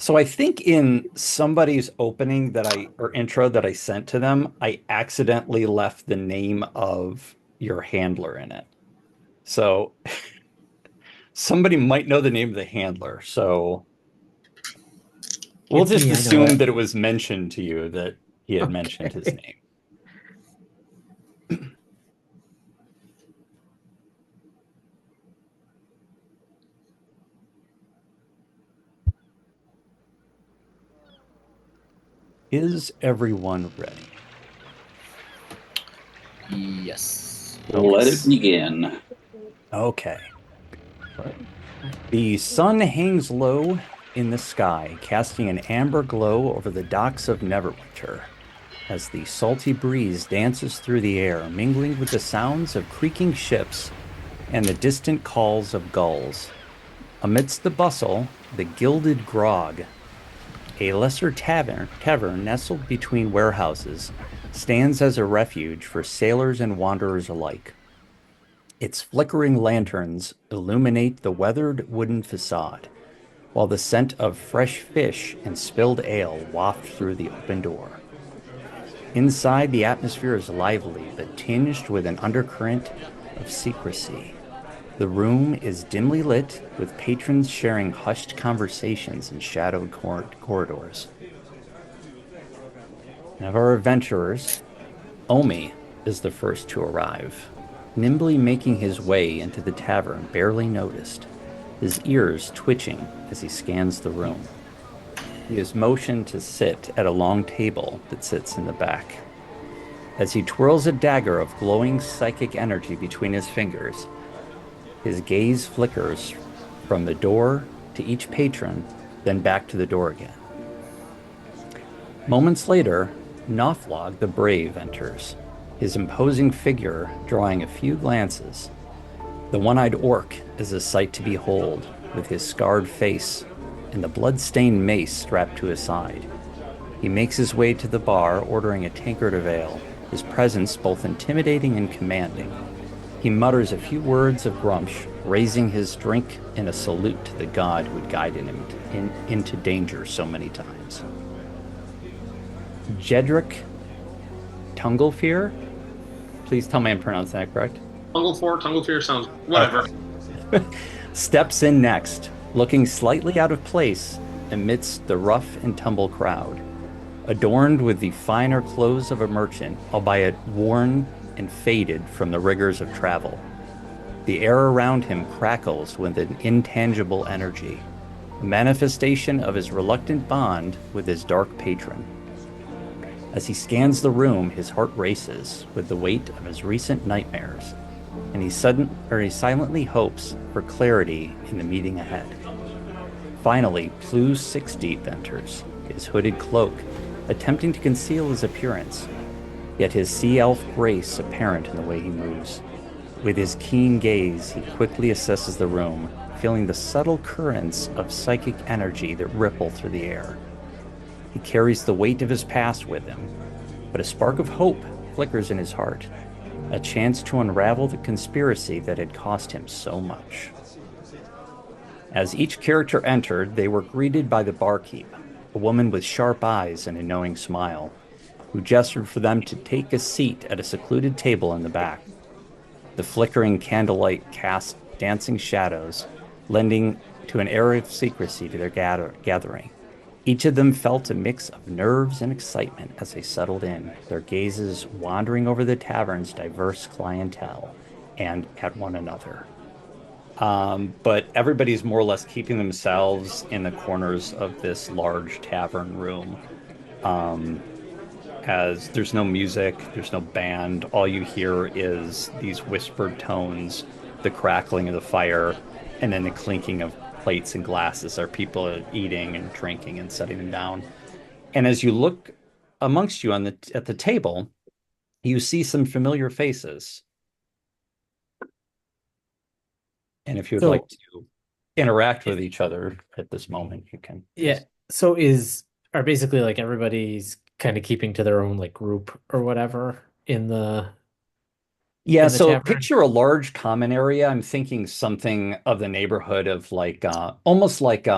So I think in somebody's opening or intro that I sent to them, I accidentally left the name of your handler in it. So somebody might know the name of the handler. So we'll It's just me, I know assume it. that it was mentioned to you that he had mentioned his Okay. name. Is everyone ready? Yes. Okay. Let it begin. Okay. The sun hangs low in the sky, casting an amber glow over the docks of Neverwinter, as the salty breeze dances through the air, mingling with the sounds of creaking ships and the distant calls of gulls. Amidst the bustle, the Gilded Grog, a lesser tavern nestled between warehouses, stands as a refuge for sailors and wanderers alike. Its flickering lanterns illuminate the weathered wooden facade, while the scent of fresh fish and spilled ale waft through the open door. Inside, the atmosphere is lively, but tinged with an undercurrent of secrecy. The room is dimly lit, with patrons sharing hushed conversations in shadowed corridors. And of our adventurers, Omi is the first to arrive, nimbly making his way into the tavern, barely noticed, his ears twitching as he scans the room. He is motioned to sit at a long table that sits in the back. As he twirls a dagger of glowing psychic energy between his fingers, his gaze flickers from the door to each patron, then back to the door again. Moments later, Noflog the Brave enters, his imposing figure drawing a few glances. The one-eyed orc is a sight to behold, with his scarred face and the blood-stained mace strapped to his side. He makes his way to the bar, ordering a tankard of ale, his presence both intimidating and commanding. He mutters a few words of Grumsh, raising his drink in a salute to the god who had guided him into danger so many times. Jedrick Tunglefear, please tell me I'm pronouncing that correct. Tungle Fear sounds whatever. Okay. Steps in next, looking slightly out of place amidst the rough and tumble crowd. Adorned with the finer clothes of a merchant, albeit worn and faded from the rigors of travel. The air around him crackles with an intangible energy, a manifestation of his reluctant bond with his dark patron. As he scans the room, his heart races with the weight of his recent nightmares, and he silently hopes for clarity in the meeting ahead. Finally, Plu's Six Deep enters, his hooded cloak attempting to conceal his appearance, yet his sea elf grace apparent in the way he moves. With his keen gaze, he quickly assesses the room, feeling the subtle currents of psychic energy that ripple through the air. He carries the weight of his past with him, but a spark of hope flickers in his heart, a chance to unravel the conspiracy that had cost him so much. As each character entered, they were greeted by the barkeep, a woman with sharp eyes and a knowing smile, who gestured for them to take a seat at a secluded table in the back. The flickering candlelight cast dancing shadows, lending to an air of secrecy to their gathering. Each of them felt a mix of nerves and excitement as they settled in, their gazes wandering over the tavern's diverse clientele and at one another. But everybody's more or less keeping themselves in the corners of this large tavern room. Um, as there's no music, there's no band. All you hear is these whispered tones, the crackling of the fire, and then the clinking of plates and glasses. Are people eating and drinking and setting them down? And as you look amongst you at the table, you see some familiar faces. And if you would like So, to interact i- with each other at this moment, you can. yeah. So are basically like everybody's kind of keeping to their own like group or whatever Yeah, in the so tavern? picture a large common area. I'm thinking something of the neighborhood of like almost like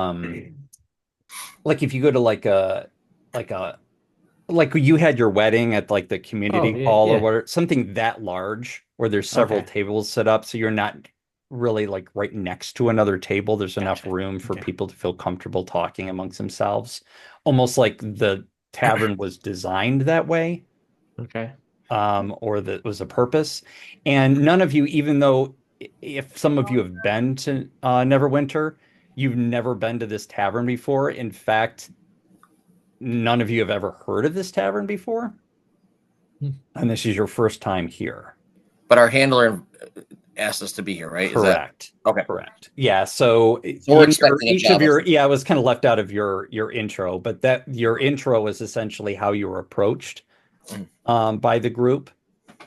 like if you go to like a like you had your wedding at like the Oh, community yeah, hall or yeah. whatever, something that large where there's several Okay. tables set up, so you're not really like right next to another table. There's enough Gotcha. room for Okay. people to feel comfortable talking amongst themselves, almost like the tavern was designed that way, Okay. or that was a purpose. And none of you, even though if some of you have been to Neverwinter, you've never been to this tavern before. In fact, none of you have ever heard of this tavern before, Hmm. and this is your first time here. But our handler asked us to be here, right? Is that Correct. okay? Correct. Yeah. So So we're in your expecting a each of job. your yeah, it was kind of left out of your intro, but that your intro is essentially how you were approached by the group.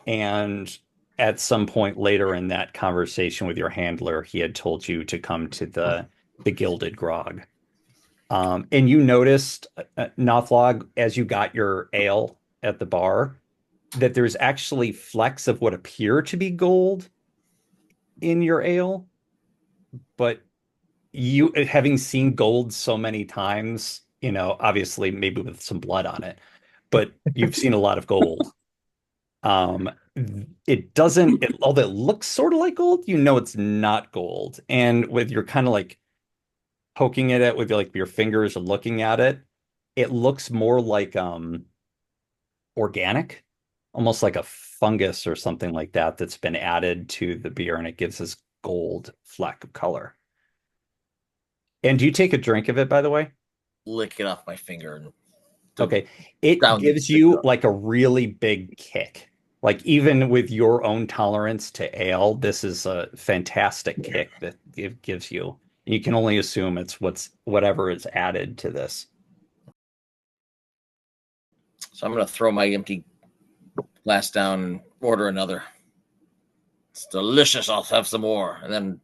And at some point later in that conversation with your handler, he had told you to come to the Gilded Grog. And you noticed, Nothlog, as you got your ale at the bar, that there's actually flecks of what appear to be gold in your ale, but you, having seen gold so many times, obviously maybe with some blood on it, but you've seen a lot of gold. Um, it doesn't, although it looks sort of like gold, it's not gold. And with your kind of like poking at it with like your fingers and looking at it, it looks more like organic, almost like a fungus or something like that that's been added to the beer, and it gives this gold fleck of color. And do you take a drink of it, by the way? Lick it off my finger and Okay. It down gives the you cup. like a really big kick. Like even with your own tolerance to ale, this is a fantastic kick that it gives you. You can only assume it's whatever is added to this. So I'm gonna throw my empty glass down and order another. It's delicious. I'll have some more. And then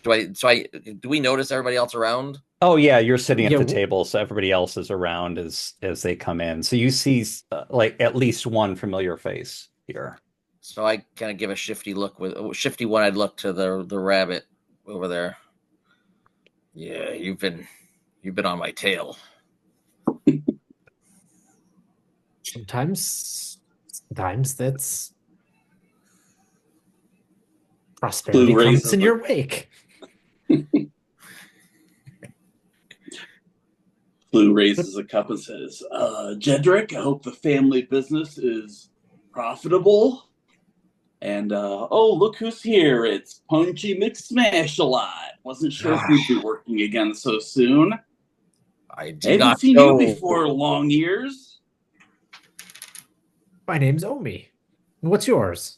do we notice everybody else around? Oh yeah, you're sitting at Yeah. the table, so everybody else is around as they come in. So you see like at least one familiar face here. So I kind of give a shifty look with shifty one-eyed look to the rabbit over there. Yeah, you've been on my tail. Sometimes that's prosperity Blue comes raises in the- your wake. Blue raises a cup and says, Jedrick, I hope the family business is profitable. And, oh, look who's here. It's Punchy McSmash-a-lot. Wasn't sure if you'd be working again so soon. I I did haven't not seen know. you before, long ears. My name's Omi. What's yours?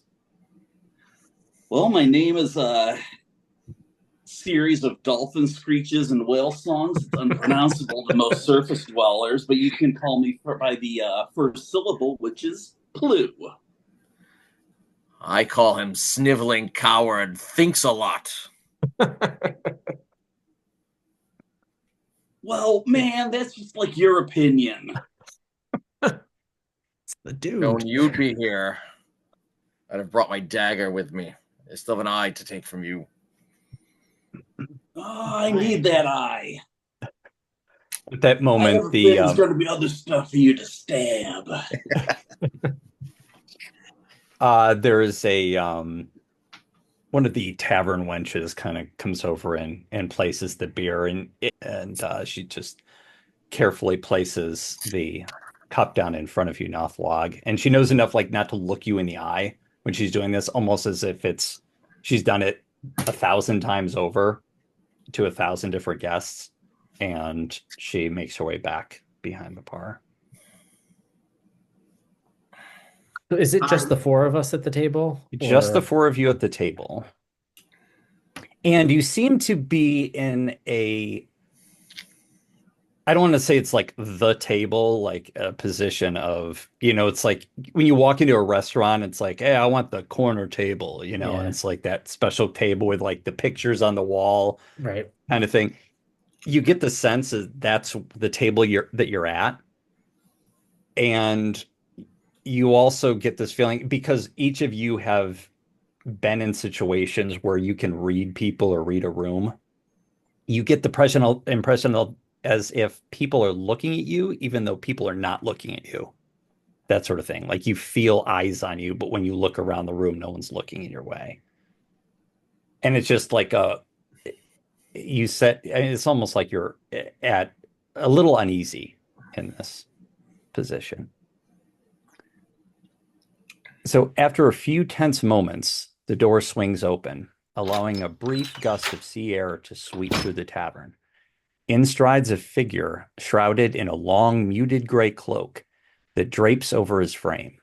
Well, my name is a series of dolphin screeches and whale songs. It's unpronounceable to most surface dwellers, but you can call me by the first syllable, which is Plue. I call him sniveling coward. Thinks a lot. Well, man, that's just like your opinion. It's the dude. Knowing you'd be here, I'd have brought my dagger with me. I still have an eye to take from you. Oh, I need that eye. At that I have moment, a feeling there's going to be other stuff for you to stab. there is a one of the tavern wenches kind of comes over and places the beer, and she just carefully places the cup down in front of you, Nothlog, and she knows enough like not to look you in the eye when she's doing this, almost as if she's done it 1,000 times over to 1,000 different guests, and she makes her way back behind the bar. Is it just the four of us at the table? Just the or- four of you at the table. And you seem to be in I don't want to say it's like the table, like a position of, it's like when you walk into a restaurant, it's like, hey, I want the corner table, and Yeah. it's like that special table with like the pictures on the wall Right. kind of thing. You get the sense that that's the table that you're at. And you also get this feeling because each of you have been in situations where you can read people or read a room. You get the impression as if people are looking at you, even though people are not looking at you. That sort of thing. Like you feel eyes on you, but when you look around the room, no one's looking in your way. And it's just like it's almost like you're at a little uneasy in this position. So after a few tense moments, the door swings open, allowing a brief gust of sea air to sweep through the tavern. In strides a figure shrouded in a long, muted gray cloak that drapes over his frame,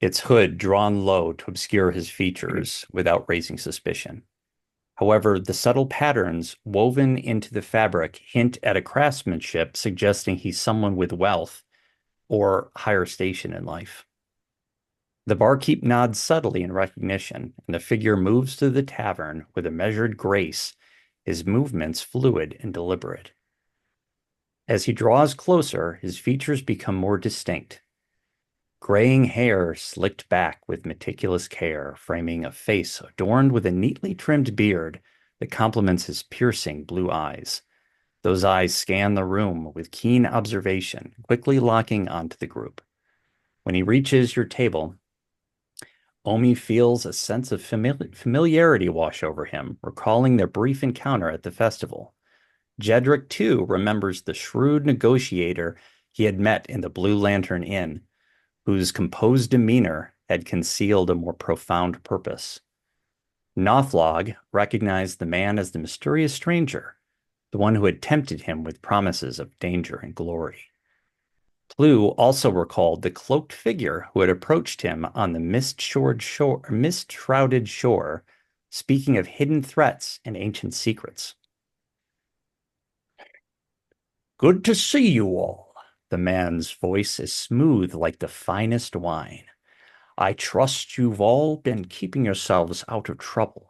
its hood drawn low to obscure his features without raising suspicion. However, the subtle patterns woven into the fabric hint at a craftsmanship suggesting he's someone with wealth or higher station in life. The barkeep nods subtly in recognition, and the figure moves through the tavern with a measured grace, his movements fluid and deliberate. As he draws closer, his features become more distinct. Graying hair slicked back with meticulous care, framing a face adorned with a neatly trimmed beard that complements his piercing blue eyes. Those eyes scan the room with keen observation, quickly locking onto the group. When he reaches your table, Omi feels a sense of familiarity wash over him, recalling their brief encounter at the festival. Jedrick, too, remembers the shrewd negotiator he had met in the Blue Lantern Inn, whose composed demeanor had concealed a more profound purpose. Nothlog recognized the man as the mysterious stranger, the one who had tempted him with promises of danger and glory. Plu also recalled the cloaked figure who had approached him on the mist-shrouded shore, speaking of hidden threats and ancient secrets. Good to see you all. The man's voice is smooth like the finest wine. I trust you've all been keeping yourselves out of trouble.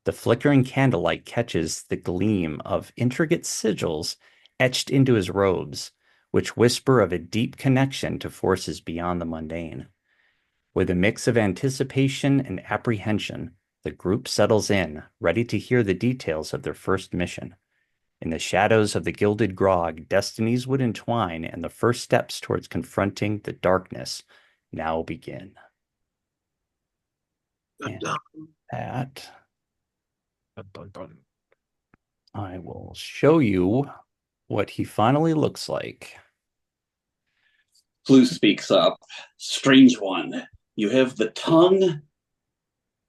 The flickering candlelight catches the gleam of intricate sigils etched into his robes, which whisper of a deep connection to forces beyond the mundane. With a mix of anticipation and apprehension, the group settles in, ready to hear the details of their first mission. In the shadows of the gilded grog, destinies would entwine, and the first steps towards confronting the darkness now begin. And that, I will show you what he finally looks like. Blue speaks up. Strange one, you have the tongue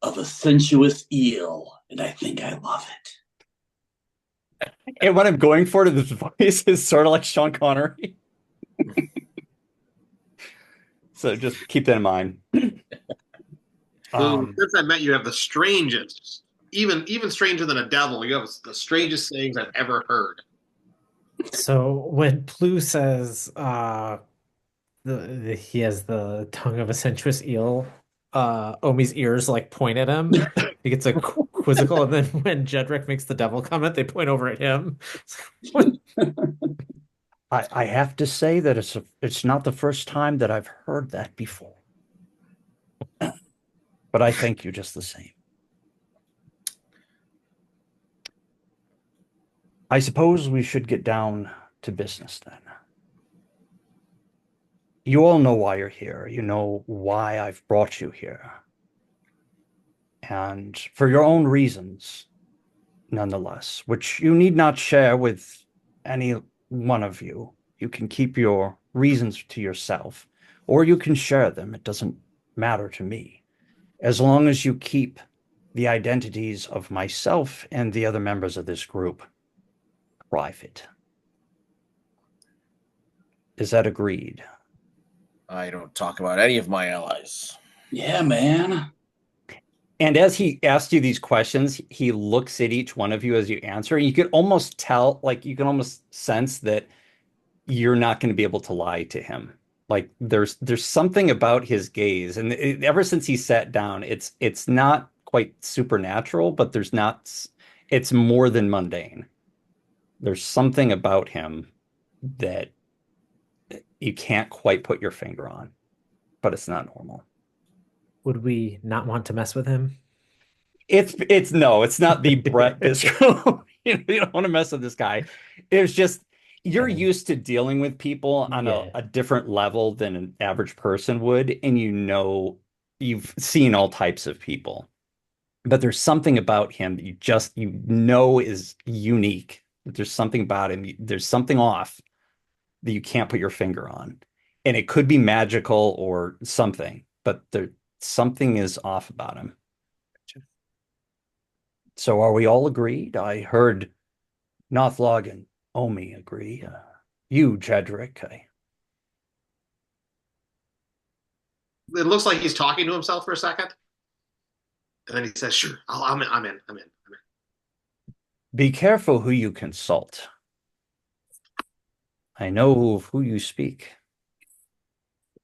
of a sensuous eel, and I think I love it. And what I'm going for to this voice is sort of like Sean Connery. So just keep that in mind. Since I met you, have the strangest, even stranger than a devil. You have the strangest things I've ever heard. So when Plu says he has the tongue of a sensuous eel, Omi's ears like point at him. He gets like quizzical, and then when Jedrick makes the devil comment, they point over at him. I have to say that it's not the first time that I've heard that before. But I thank you just the same. I suppose we should get down to business then. You all know why you're here. You know why I've brought you here. And for your own reasons, nonetheless, which you need not share with any one of you. You can keep your reasons to yourself, or you can share them. It doesn't matter to me, as long as you keep the identities of myself and the other members of this group private. Is that agreed? I don't talk about any of my allies. Yeah, man. And as he asks you these questions, he looks at each one of you as you answer. You could almost tell, like you can almost sense that you're not going to be able to lie to him. Like there's something about his gaze, and ever since he sat down, it's not quite supernatural, but it's more than mundane. There's something about him that you can't quite put your finger on, but it's not normal. Would we not want to mess with him? It's not the Brett Bisco You don't want to mess with this guy. It was just you're Okay. used to dealing with people on Yeah. a different level than an average person would, and you've seen all types of people. But there's something about him that you know is unique. There's something about him. There's something off that you can't put your finger on. And it could be magical or something, but something is off about him. So are we all agreed? I heard Nothlog and Omi agree. You, Jedrick, It looks like he's talking to himself for a second, and then he says, "Sure, I'm in." be careful who you consult. I know of who you speak.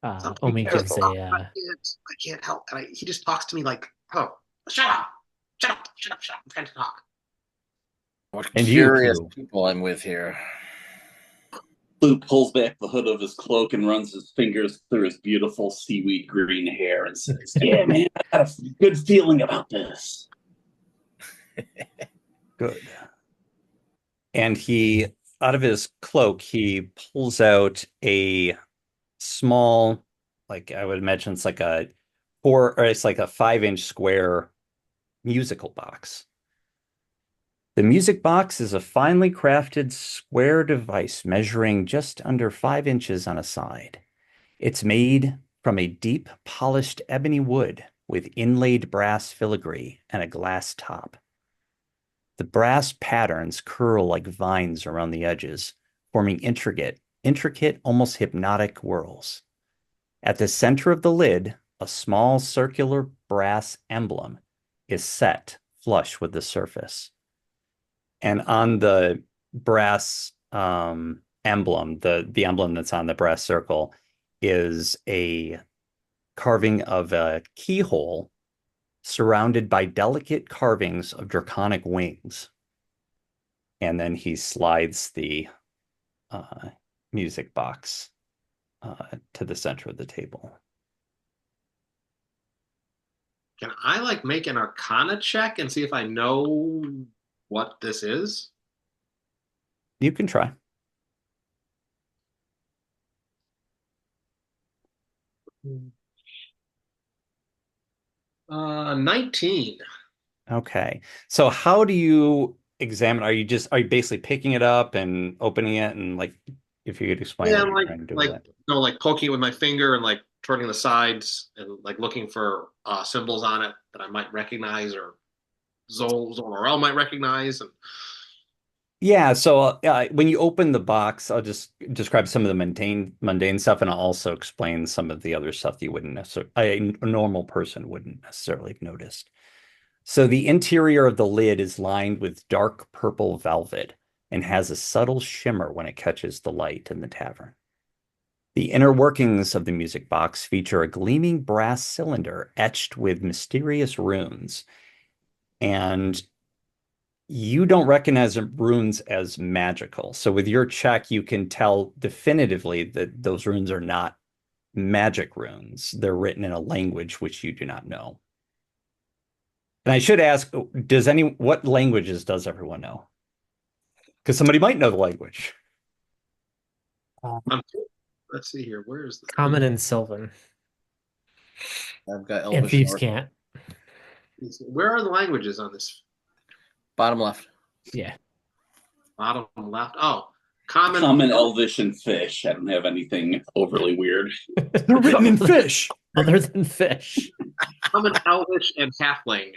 Omi gives I can't help. And he just talks to me like, "Oh, shut up, shut up, shut up, shut up! I'm trying to talk." What And you, curious Clue. people I'm with here. Blue pulls back the hood of his cloak and runs his fingers through his beautiful seaweed green hair and says, "Yeah, man, I got a good feeling about this." Good. And out of his cloak, he pulls out a small, like I would imagine it's like it's like a 5-inch square musical box. The music box is a finely crafted square device measuring just under 5 inches on a side. It's made from a deep polished ebony wood with inlaid brass filigree and a glass top. The brass patterns curl like vines around the edges, forming intricate, almost hypnotic whirls. At the center of the lid, a small circular brass emblem is set flush with the surface. And on the brass emblem, the emblem that's on the brass circle, is a carving of a keyhole surrounded by delicate carvings of draconic wings. And then he slides the music box to the center of the table. Can I like make an Arcana check and see if I know what this is? You can try. 19. Okay. So how do you examine? Are you basically picking it up and opening it, and like if you could explain Yeah, what I'm you're trying to do with it? like poking it with my finger and like turning the sides and like looking for symbols on it that I might recognize or Zolorel might recognize. And Yeah, so when you open the box, I'll just describe some of the mundane stuff, and I'll also explain some of the other stuff that you wouldn't necessarily, a normal person wouldn't necessarily have noticed. So the interior of the lid is lined with dark purple velvet and has a subtle shimmer when it catches the light in the tavern. The inner workings of the music box feature a gleaming brass cylinder etched with mysterious runes. And you don't recognize the runes as magical. So with your check, you can tell definitively that those runes are not magic runes. They're written in a language which you do not know. And I should ask, what languages does everyone know? Because somebody might know the language. I'm, let's see here. Where is the Common and Sylvan. I've got And Elvish Thieves' North. Cant. Where are the languages on this Bottom left. Yeah. bottom left? Oh, common. Common, Elvish, and Fish. I don't have anything overly weird. They're written in fish. Other than fish. Common, Elvish, and Halfling.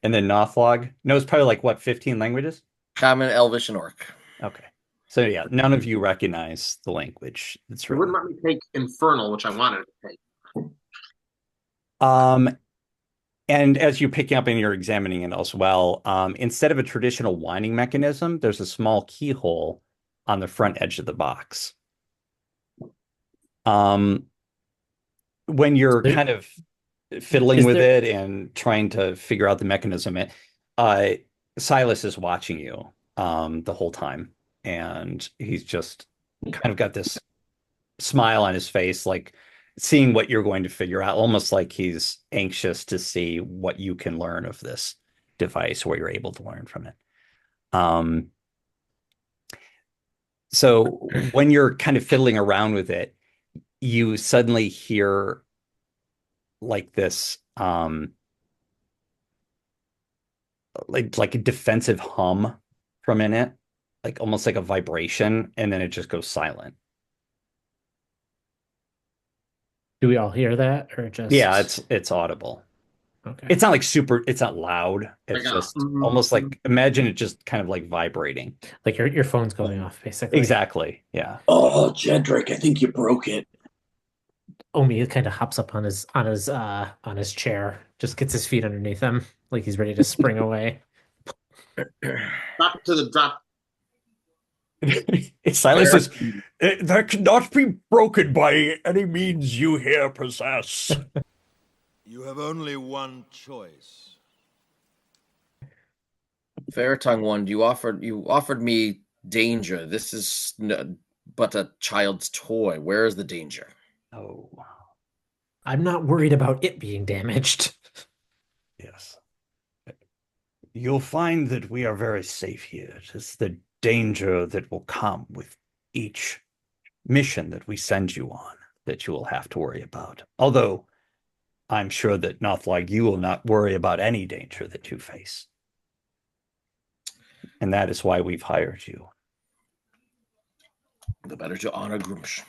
And then Nothlog knows probably like what, 15 languages? Common, Elvish, and Orc. Okay. So yeah, none of you recognize the language. It's It wouldn't let me take Infernal, which I wanted to take. And as you're picking up and you're examining it as well, instead of a traditional winding mechanism, there's a small keyhole on the front edge of the box. When you're kind of fiddling with it and trying to figure out the mechanism, Silas is watching you the whole time, and he's just kind of got this smile on his face, like seeing what you're going to figure out, almost like he's anxious to see what you can learn of this device, what you're able to learn from it. Um, so when you're kind of fiddling around with it, you suddenly hear like this like a defensive hum from in it, like almost like a vibration, and then it just goes silent. Do we all hear that, or just? Yeah, it's audible. Okay. It's not like super, it's not loud. It's Like a, just almost like, imagine it just kind of like vibrating. Like your phone's going off, basically. Exactly. Yeah. Oh, Jedrick, I think you broke it. Omi kind of hops up on his chair, just gets his feet underneath him, like he's ready to spring away. drop to the drop. Silence is, that cannot be broken by any means you here possess. You have only one choice. Fair tongue one, you offered me danger. This is but a child's toy. Where is the danger? Oh, I'm not worried about it being damaged. yes. You'll find that we are very safe here. It is the danger that will come with each mission that we send you on that you will have to worry about. Although I'm sure that not like you will not worry about any danger that you face. And that is why we've hired you. The better to honor Grumsh.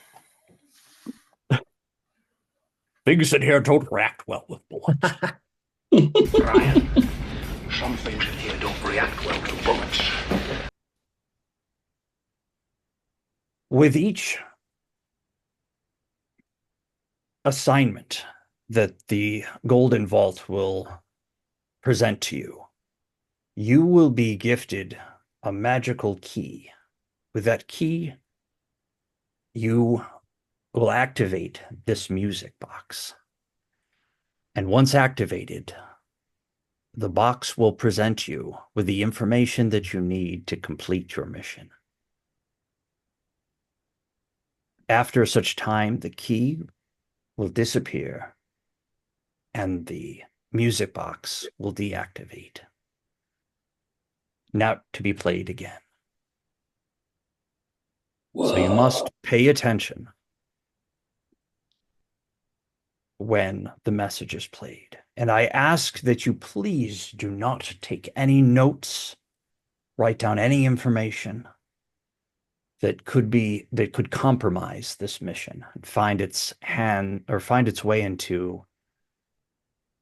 Things in here don't react well with bullets. Brian, some things in here don't react well to bullets. With each assignment that the Golden Vault will present to you, you will be gifted a magical key. With that key, you will activate this music box. And once activated, the box will present you with the information that you need to complete your mission. After such time, the key will disappear and the music box will deactivate, not to be played again. So you must pay attention when the message is played. And I ask that you please do not take any notes, write down any information that could compromise this mission and find its way into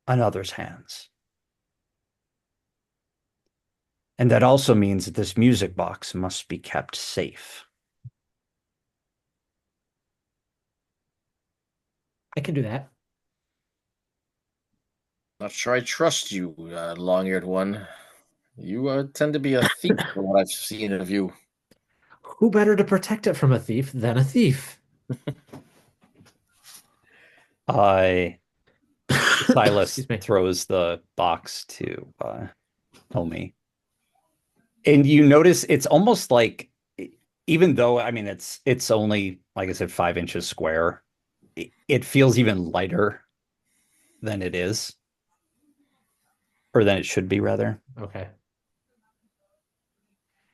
another's hands. And that also means that this music box must be kept safe. I can do that. Not sure I trust you, long-eared one. You tend to be a thief from what I've seen of you. Who better to protect it from a thief than a thief? Silas Excuse me. throws the box to Omi. And you notice it's almost like, even though, I mean, it's only, like I said, 5 inches square, it feels even lighter than it is. Or than it should be, rather. Okay.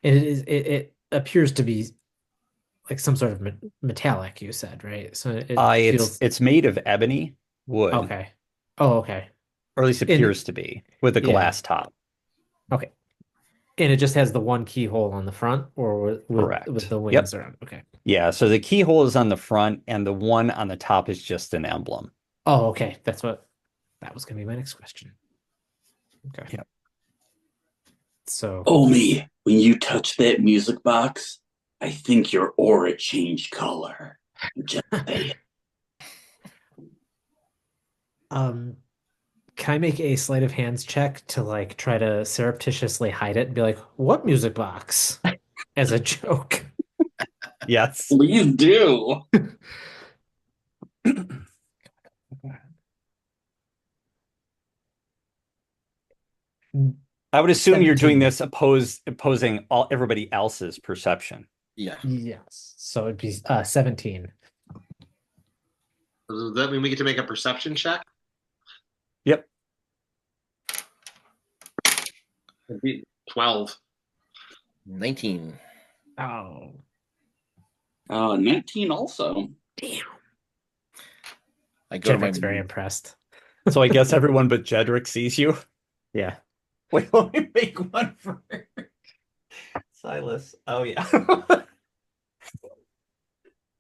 And it appears to be like some sort of metallic, you said, right? So it feels... It's made of ebony wood. Okay. Oh, okay. Or at least it appears to be, with a glass top. Okay. And it just has the one keyhole on the front, or Correct. with the wings around. Okay. Yeah, so the keyhole is on the front, and the one on the top is just an emblem. Oh, okay. That was going to be my next question. Okay. Yep. So, Omi, when you touch that music box, I think your aura changed color. Just say it. can I make a sleight of hands check to like try to surreptitiously hide it and be like, "What music box?" as a joke? Yes. Please do. I would assume you're doing 17. this opposing everybody else's perception. Yeah. Yes. So it'd be 17. Does that mean we get to make a perception check? Yep. It'd be 12. 19. Oh, 19 also. damn. I go to my Jedrick's very impressed. So I guess everyone but Jedrick sees you. Yeah. Wait, let me make one for Silas. Oh yeah.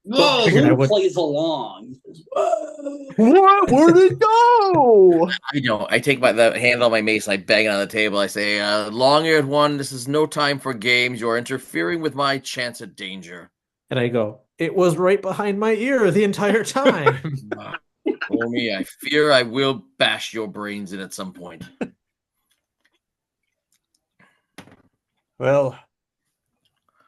But figured I Blue would- plays along. He says, "Whoa." What? Where'd it go? I don't. I take the hand on my mace. I bang it on the table. I say, "Long-eared one, this is no time for games. You're interfering with my chance at danger." And I go, it was right behind my ear the entire time. For me, I fear I will bash your brains in at some point. Well,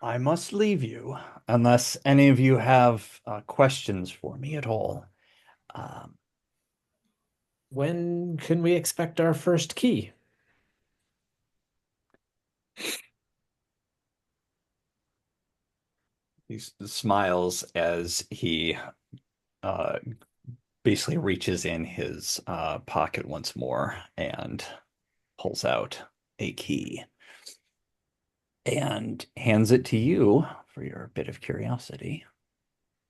I must leave you unless any of you have questions for me at all. Um, When can we expect our first key? he smiles as he uh, basically reaches in his pocket once more and pulls out a key and hands it to you for your bit of curiosity.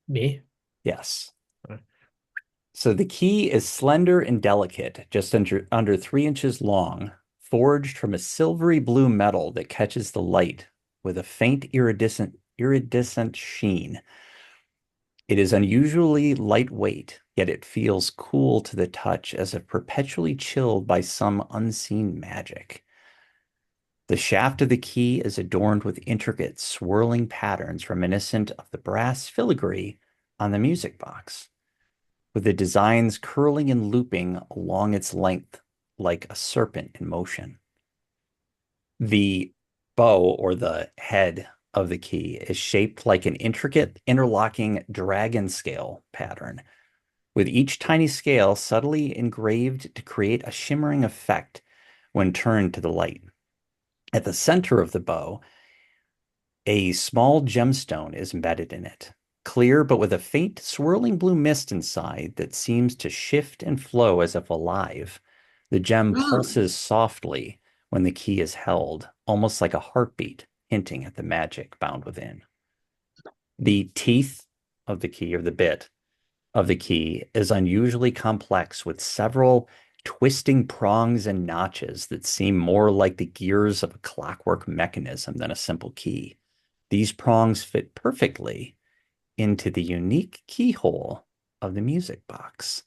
Me? Yes. Okay. So the key is slender and delicate, just under 3 inches long, forged from a silvery blue metal that catches the light with a faint iridescent sheen. It is unusually lightweight, yet it feels cool to the touch as if perpetually chilled by some unseen magic. The shaft of the key is adorned with intricate swirling patterns reminiscent of the brass filigree on the music box, with the designs curling and looping along its length like a serpent in motion. The bow, or the head of the key, is shaped like an intricate interlocking dragon scale pattern, with each tiny scale subtly engraved to create a shimmering effect when turned to the light. At the center of the bow, a small gemstone is embedded in it, clear but with a faint swirling blue mist inside that seems to shift and flow as if alive. The gem pulses softly when the key is held, almost like a heartbeat, hinting at the magic bound within. The teeth of the key, or the bit of the key, is unusually complex, with several twisting prongs and notches that seem more like the gears of a clockwork mechanism than a simple key. These prongs fit perfectly into the unique keyhole of the music box.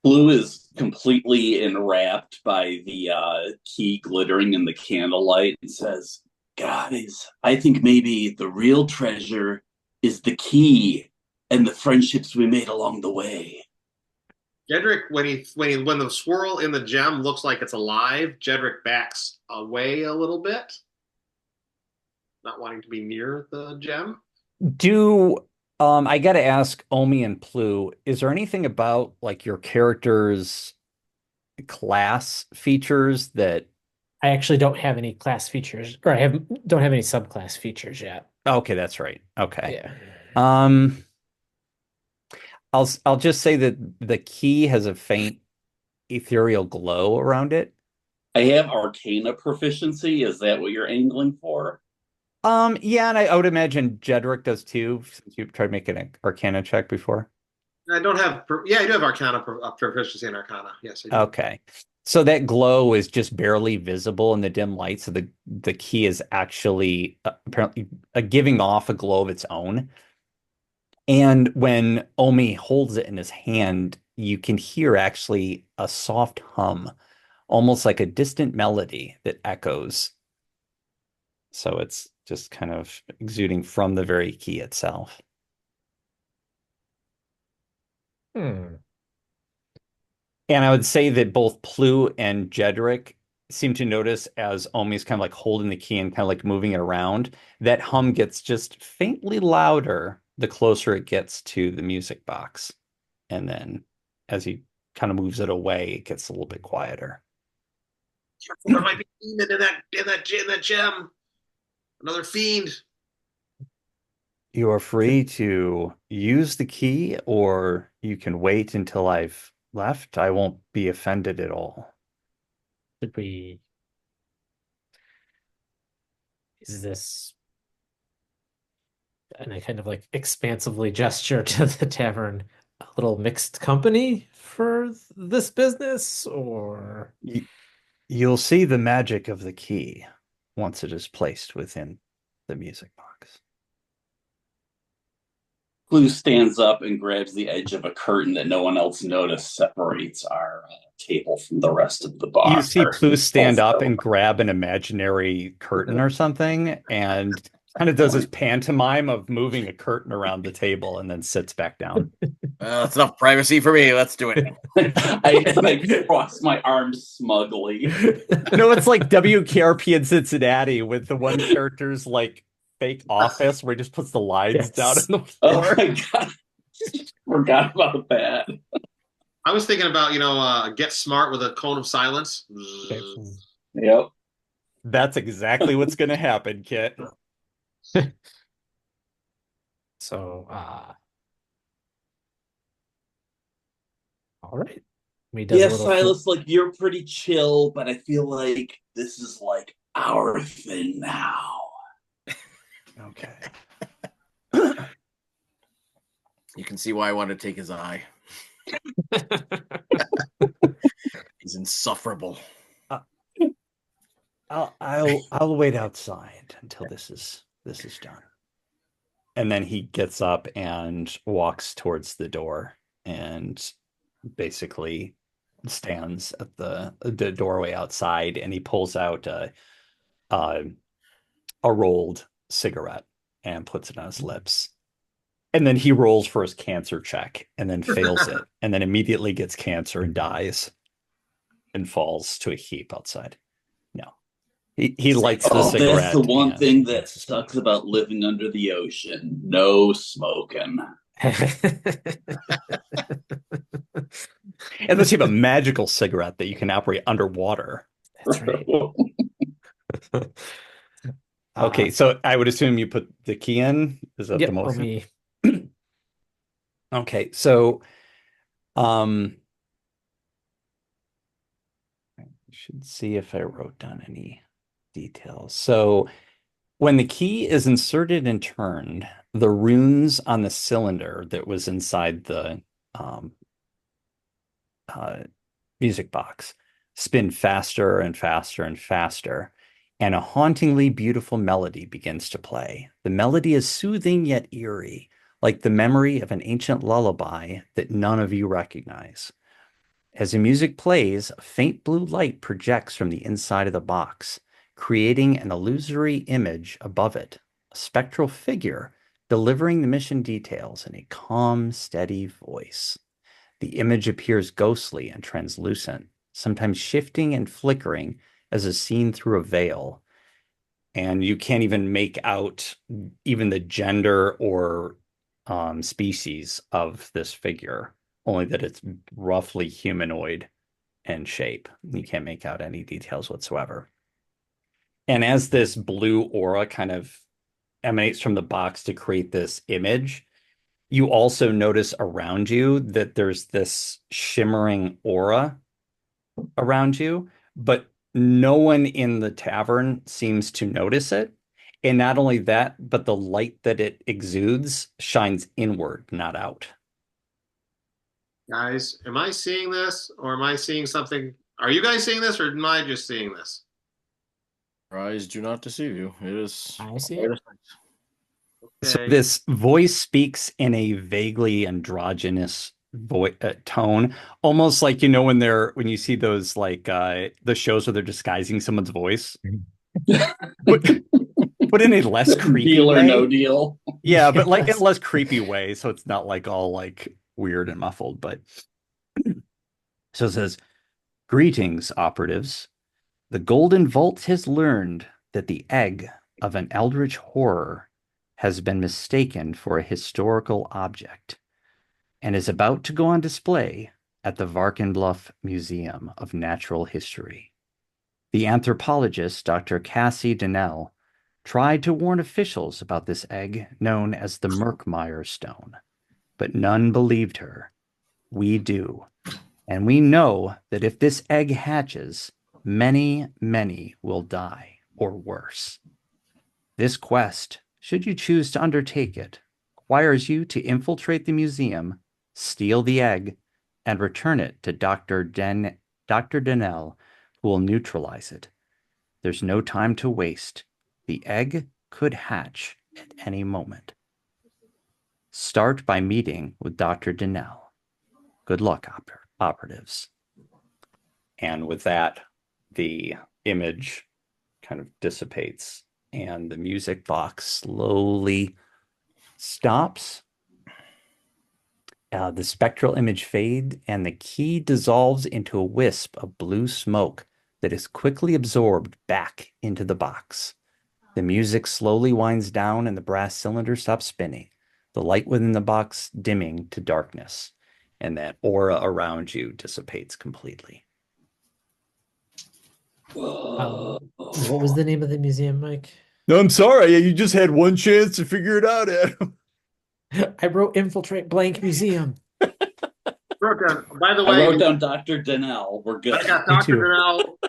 Blue is completely enwrapped by the key glittering in the candlelight and says, "Guys, I think maybe the real treasure is the key and the friendships we made along the way." Jedrick, when the swirl in the gem looks like it's alive, Jedrick backs away a little bit, not wanting to be near the gem. I gotta ask Omi and Plu, is there anything about like your character's class features that I actually don't have any class features, or don't have any subclass features yet. okay, that's right. Okay. Yeah. Um I'll just say that the key has a faint ethereal glow around it. I have Arcana proficiency. Is that what you're angling for? Yeah, and I would imagine Jedrick does too, since you've tried making an Arcana check before. I don't have. Yeah, I do have Arcana proficiency in Arcana. Yes, I do. Okay. So that glow is just barely visible in the dim light. So the key is actually apparently giving off a glow of its own. And when Omi holds it in his hand, you can hear actually a soft hum, almost like a distant melody that echoes. So it's just kind of exuding from the very key itself. Hmm. And I would say that both Plu and Jedrick seem to notice as Omi's kind of like holding the key and kind of like moving it around, that hum gets just faintly louder the closer it gets to the music box. And then as he kind of moves it away, it gets a little bit quieter. There might be a demon in that gem. Another fiend. You are free to use the key, or you can wait until I've left. I won't be offended at all. Should we Is this, and I kind of like expansively gesture to the tavern, a little mixed company for this business, or You'll see the magic of the key once it is placed within the music box. Clue stands up and grabs the edge of a curtain that no one else noticed separates our table from the rest of the bar. You see Plu stand up and grab an imaginary curtain or something and kind of does this pantomime of moving a curtain around the table and then sits back down. That's enough privacy for me. Let's do it. I cross my arms smugly. No, it's like WKRP in Cincinnati with the one character's like fake office where he just puts the lines down on the Oh floor. my god. Forgot about that. I was thinking about, get smart with a cone of silence. Yep. That's exactly what's going to happen, Kit. so all right. He does a Yeah, little Silas, like you're pretty chill, but I feel like this is like our thing now. Okay. You can see why I wanted to take his eye. He's insufferable. I'll wait outside until this is done. And then he gets up and walks towards the door and basically stands at the doorway outside, and he pulls out a rolled cigarette and puts it on his lips. And then he rolls for his cancer check and then fails it, and then immediately gets cancer and dies and falls to a heap outside. No. He lights the cigarette. That's the one and thing that gets to sucks about living under the ocean. No smoking. Unless you have a magical cigarette that you can operate underwater. That's right. Okay, so I would assume you put the key in. Is that the motion? Me. Okay, so I should see if I wrote down any details. So when the key is inserted and turned, the runes on the cylinder that was inside the music box spin faster and faster and faster, and a hauntingly beautiful melody begins to play. The melody is soothing yet eerie, like the memory of an ancient lullaby that none of you recognize. As the music plays, a faint blue light projects from the inside of the box, creating an illusory image above it, a spectral figure delivering the mission details in a calm, steady voice. The image appears ghostly and translucent, sometimes shifting and flickering as is seen through a veil. And you can't even make out even the gender or species of this figure, only that it's roughly humanoid in shape. You can't make out any details whatsoever. And as this blue aura kind of emanates from the box to create this image, you also notice around you that there's this shimmering aura around you, but no one in the tavern seems to notice it. And not only that, but the light that it exudes shines inward, not out. Guys, am I seeing this or am I seeing something? Are you guys seeing this or am I just seeing this? Your eyes do not deceive you. It is. I see it. So this voice speaks in a vaguely androgynous tone, almost like when you see those like the shows where they're disguising someone's voice, but in a less creepy Deal or way. no deal. Yeah, but like in a less creepy way, so it's not like all like weird and muffled. But so it says, "Greetings, operatives. The Golden Vault has learned that the egg of an eldritch horror has been mistaken for a historical object and is about to go on display at the Varkenbluff Museum of Natural History. The anthropologist, Dr. Cassie Donnell, tried to warn officials about this egg known as the Murkmire stone, but none believed her. We do. And we know that if this egg hatches, many, many will die, or worse." This quest, should you choose to undertake it, requires you to infiltrate the museum, steal the egg, and return it to Dr. Dennell, who will neutralize it. There's no time to waste. The egg could hatch at any moment. Start by meeting with Dr. Dennell. Good luck, operatives. And with that, the image kind of dissipates and the music box slowly stops. The spectral image fades and the key dissolves into a wisp of blue smoke that is quickly absorbed back into the box. The music slowly winds down and the brass cylinder stops spinning, the light within the box dimming to darkness, and that aura around you dissipates completely. What was the name of the museum, Mike? No, I'm sorry. You just had one chance to figure it out, Adam. I wrote infiltrate blank museum. Wrote down, by the I way, wrote down Dr. Dennell. We're good. I got Me Dr. too. Donnell,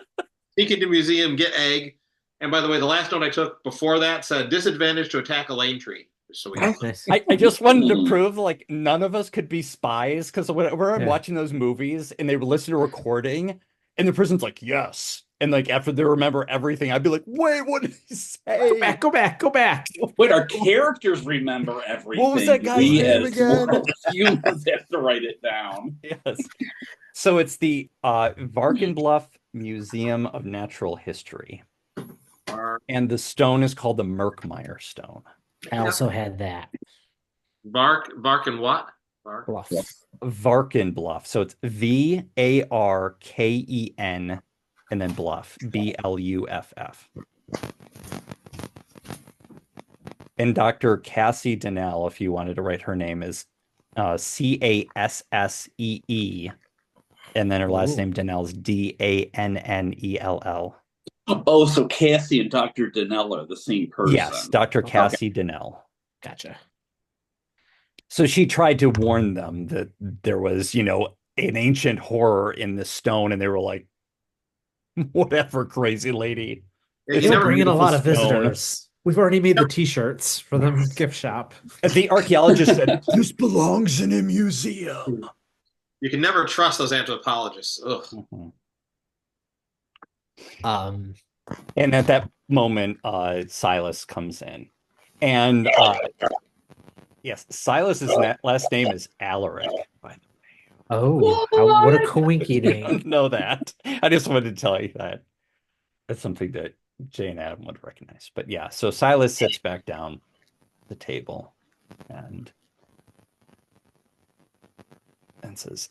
sneak into museum, get egg. And by the way, the last note I took before that said disadvantage to attack a lane tree. So we Oh, nice. I just wanted to prove like none of us could be spies because whenever I'm Yeah. watching those movies and they listen to a recording and the person's like, yes. And like after they remember everything, I'd be like, wait, what did he say? Go back. Wait, our characters remember everything. What was that guy's We name as again? world humans have to write it down. Yes. So it's the Varkenbluff Museum of Natural History. And the stone is called the Murkmire stone. I also had that. Vark and what? Vark. Bluff. Varkenbluff. So it's Varken and then Bluff. Bluff. And Dr. Cassie Dennell, if you wanted to write her name, is Cassee. And then her last name Dennell is Dannell. Oh, so Cassie and Dr. Dennell are the same person. Yes, Dr. Cassie Dennell. Gotcha. So she tried to warn them that there was, an ancient horror in the stone, and they were like, whatever, crazy lady. You We're never bringing a lot of beautiful stone. visitors. We've already made the T-shirts for the gift shop. The archaeologist said, this belongs in a museum. You can never trust those anthropologists. Ugh. And at that moment, Silas comes in. And yes, Silas's last name is Alaric, by the way. Oh, what a coinky I name. don't know that. I just wanted to tell you that. That's something that Jay and Adam would recognize. But yeah, so Silas sits back down at the table and says,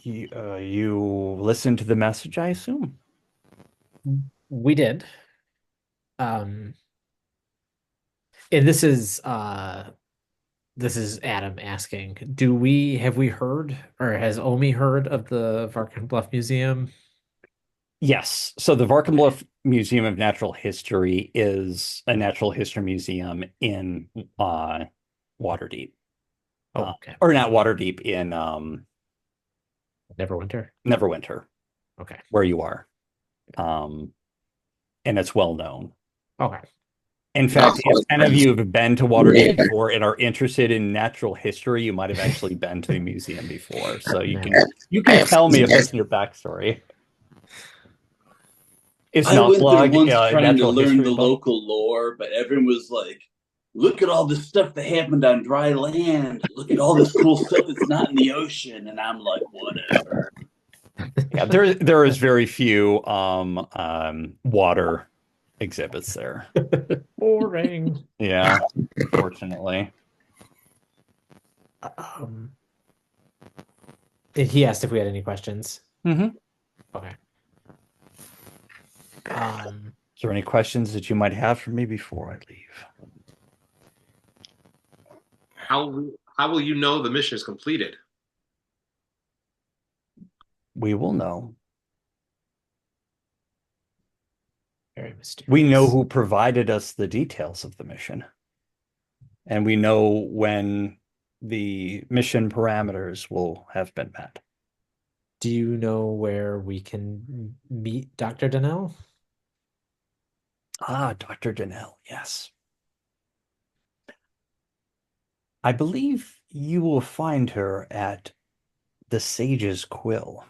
you listened to the message, I assume? We did. And this is Adam asking, have we heard, or has Omi heard of the Varkenbluff Museum? Yes. So the Varkenbluff Museum of Natural History is a natural history museum in Waterdeep. Oh, okay. Or not Waterdeep, in Neverwinter. Neverwinter. Okay. Where you are. And it's well known. Okay. In fact, if any of you have been to Waterdeep before and are interested in natural history, you might have actually been to the museum before. So you can tell me if that's in your backstory. It's I not went blog, there once trying to natural learn history the book. local lore, but everyone was like, look at all this stuff that happened on dry land. Look at all this cool stuff that's not in the ocean. And I'm like, whatever. Yeah, there is very few water exhibits there. Boring. Yeah, fortunately. He asked if we had any questions. Mm-hmm. Okay. Is there any questions that you might have for me before I leave? How will you know the mission is completed? We will know. Very mysterious. We know who provided us the details of the mission. And we know when the mission parameters will have been met. Do you know where we can meet Dr. Donnell? Ah, Dr. Janelle, yes. I believe you will find her at the Sage's Quill.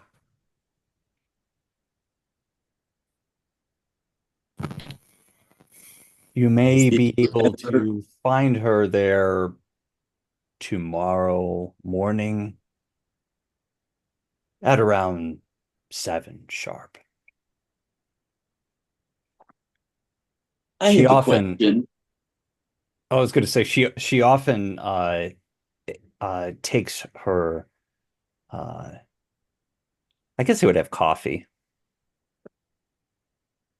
You may be able to find her there tomorrow morning at around 7 sharp. I She have a often, question. I was going to say, she often takes her, I guess he would have coffee.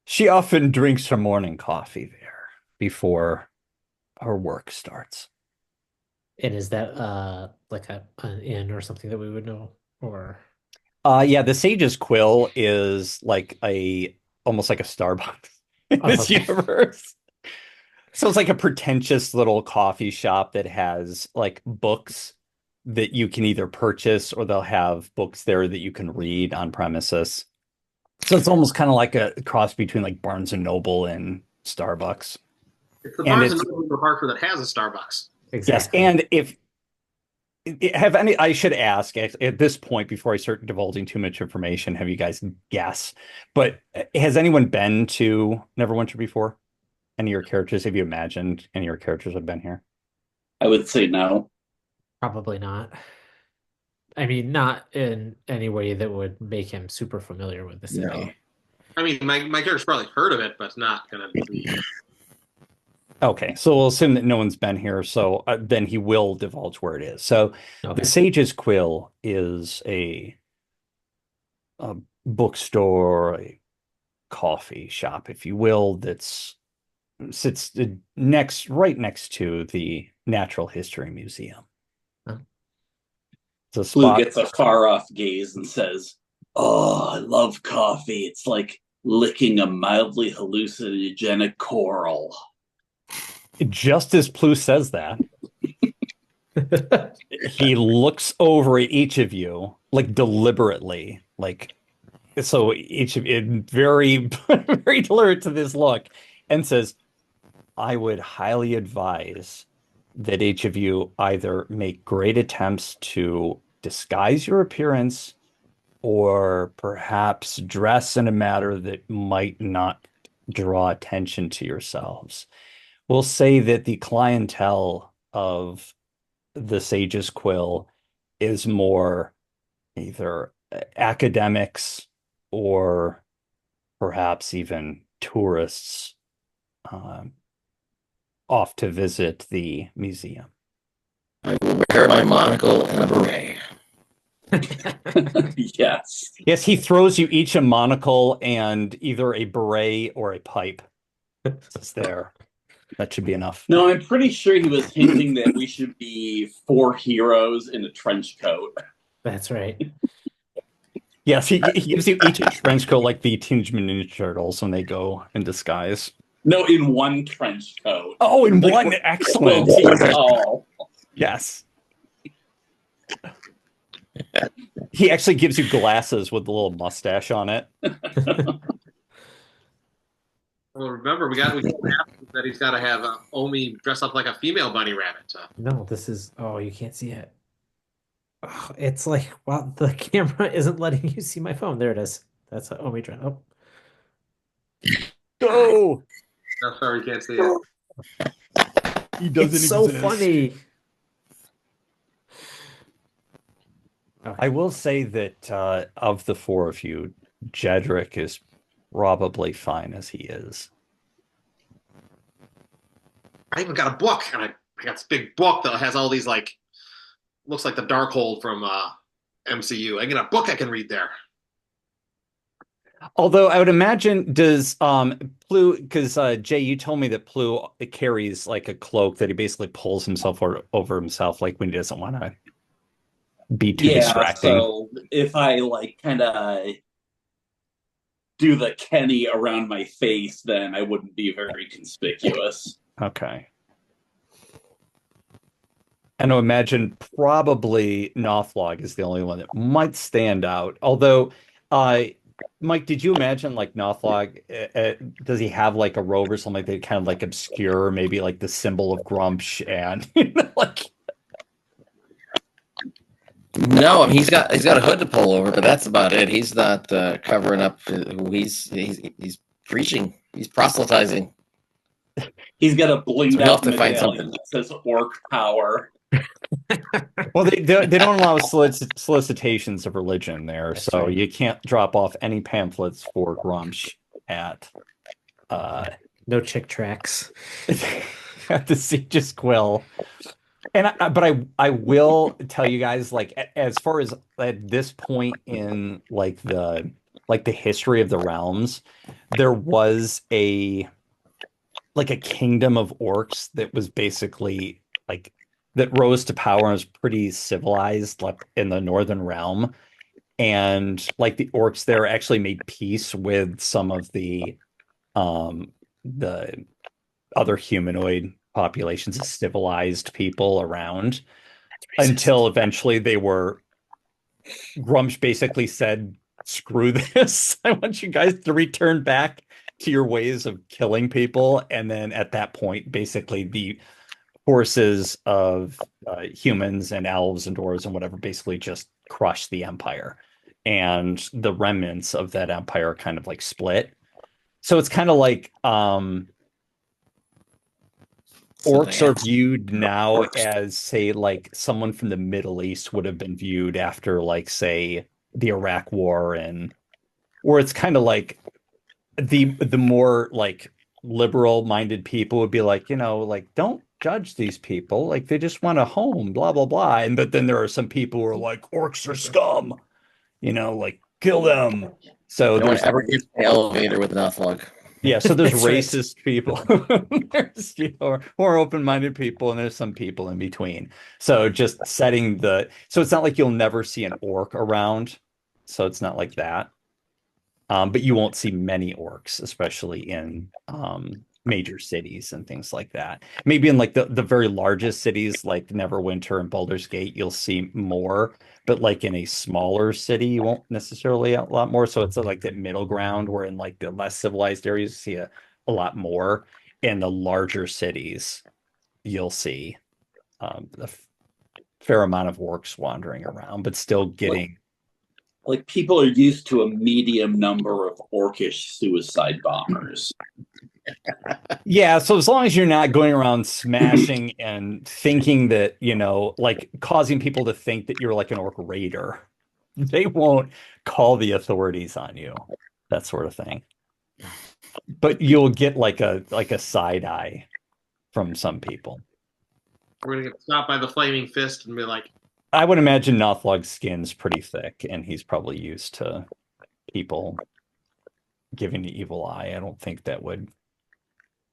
She often drinks her morning coffee there before her work starts. And is that like an inn or something that we would know? Or Yeah, the Sage's Quill is like a almost like a Starbucks in oh, this okay. universe. So it's like a pretentious little coffee shop that has like books that you can either purchase or they'll have books there that you can read on premises. So it's almost kind of like a cross between like Barnes and Noble and Starbucks. It's the And Barnes and it's Noble of Hartford that has a Starbucks. yes, Exactly. and if have any, I should ask at this point before I start divulging too much information, have you guys guess? But has anyone been to Neverwinter before? Any of your characters, have you imagined any of your characters have been here? I would say no. Probably not. I mean, not in any way that would make him super familiar with the city. No. I mean, my character's probably heard of it, but it's not gonna be. Okay, so we'll assume that no one's been here, so then he will divulge where it is. So Okay. the Sage's Quill is a bookstore, a coffee shop, if you will, that's sits right next to the Natural History Museum. Huh. It's a Blue spot. gets a far off gaze and says, "Oh, I love coffee. It's like licking a mildly hallucinogenic coral." Just as Plu says that, he looks over at each of you, like deliberately, like so each of you very, very deliberate to this look, and says, I would highly advise that each of you either make great attempts to disguise your appearance or perhaps dress in a manner that might not draw attention to yourselves. We'll say that the clientele of the Sage's Quill is more either academics or perhaps even tourists um, off to visit the museum. I will wear my monocle and a beret. Yes. Yes, he throws you each a monocle and either a beret or a pipe. It's there. That should be enough. No, I'm pretty sure he was hinting that we should be 4 heroes in a trench coat. That's right. Yes, he gives you each a trench coat like the Teenage Mutant Ninja Turtles when they go in disguise. No, in one trench coat. Oh, in Like, one! Excellent! Oh. Yes. He actually gives you glasses with a little mustache on it. Well, remember we got that he's got to have Omi dress up like a female bunny rabbit. No, this is. Oh, you can't see it. Oh, it's like, wow, the camera isn't letting you see my phone. There it is. That's a Omi dress. Oh, Go! No, sorry, we can't see it. He doesn't it's so exist. funny. Okay. I will say that of the 4 of you, Jedrick is probably fine as he is. I even got a book, and I got this big book that has all these like, looks like the Darkhold from MCU. I get a book I can read there. Although I would imagine, does Plu, because Jay, you told me that Plu carries like a cloak that he basically pulls himself over himself, like when he doesn't want to be too distracting. So if I like kind of do the Kenny around my face, then I wouldn't be very conspicuous. Okay. And I imagine probably Nothlog is the only one that might stand out. Although Mike, did you imagine like Nothlog? Does he have like a robe or something that kind of like obscure, maybe like the symbol of Grumsh and like No, I mean, he's got a hood to pull over, but that's about it. He's not covering up who he's preaching. He's proselytizing. He's got a So blinged he'll have out to find medallion something. that says orc power. well, they don't allow solicitations of religion there, That's so right. you can't drop off any pamphlets for Grumsh at No chick tracks. at the Siege's Quill. And but I will tell you guys, like as far as at this point in like the history of the realms, there was a kingdom of orcs that was basically like that rose to power and was pretty civilized like in the northern realm. And like the orcs there actually made peace with some of the other humanoid populations of civilized people around until eventually Grumsh basically said, screw this. I want you guys to return back to your ways of killing people. And then at that point, basically the forces of humans and elves and dwarves and whatever basically just crushed the empire. And the remnants of that empire kind of like split. So it's kind of like orcs are viewed now as, say, like someone from the Middle East would have been viewed after, like, say, the Iraq War, and where it's kind of like the more like liberal-minded people would be like, like don't judge these people, like they just want a home, blah blah blah. And but then there are some people who are like, orcs are scum, like kill them. So No one there's ever gets the elevator with an Nothlog. Yeah, so there's That's right. racist people, there's more open-minded people, and there's some people in between. So just so it's not like you'll never see an orc around. So it's not like that. But you won't see many orcs, especially in major cities and things like that. Maybe in like the very largest cities like Neverwinter and Baldur's Gate, you'll see more, but like in a smaller city, you won't necessarily a lot more. So it's like that middle ground where in like the less civilized areas, you see a lot more. In the larger cities, you'll see fair amount of orcs wandering around, but still getting. Like people are used to a medium number of orcish suicide bombers. Yeah, so as long as you're not going around smashing and thinking that, like causing people to think that you're like an orc raider, they won't call the authorities on you, that sort of thing. But you'll get like a side eye from some people. We're gonna get stopped by the flaming fist and be like, I would imagine Nothlog's skin's pretty thick, and he's probably used to people giving the evil eye. I don't think that would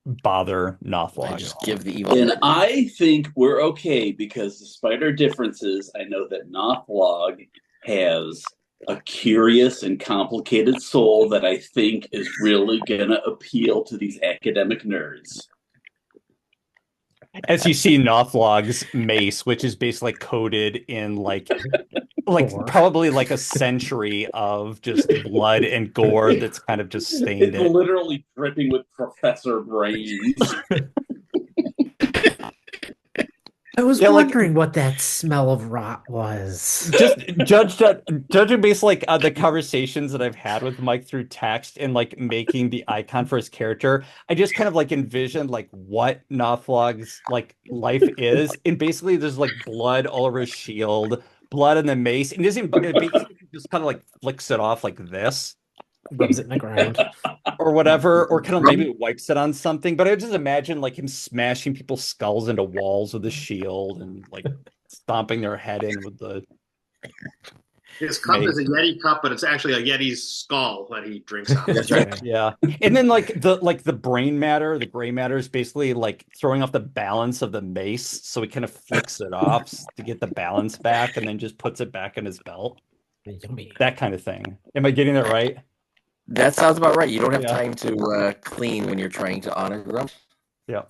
bother Nothlog. Just give the evil. And I think we're okay because despite our differences, I know that Nothlog has a curious and complicated soul that I think is really going to appeal to these academic nerds. As you see Nothlog's mace, which is basically coated in like probably like a century of just blood and gore that's kind of just stained It's it. literally dripping with Professor Brains. I was wondering what that smell of rot was. Just judging based like the conversations that I've had with Mike through text and like making the icon for his character, I just kind of like envisioned like what Nothlog's like life is, and basically there's like blood all over his shield, blood in the mace, and it basically just kind of like flicks it off like this. Rubs it in the ground. Or whatever, or kind of maybe wipes it on something. But I just imagine like him smashing people's skulls into walls with a shield and like stomping their head in with the. his cup is a Yeti cup, but it's actually a Yeti's skull that he drinks out of. That's right. Yeah, and then like the brain matter, the gray matter is basically like throwing off the balance of the mace, so he kind of flicks it off to get the balance back, and then just puts it back in his belt. Yummy. That kind of thing. Am I getting that right? That sounds about right. You don't have time to clean when you're trying to honor Grumsh. Yeah.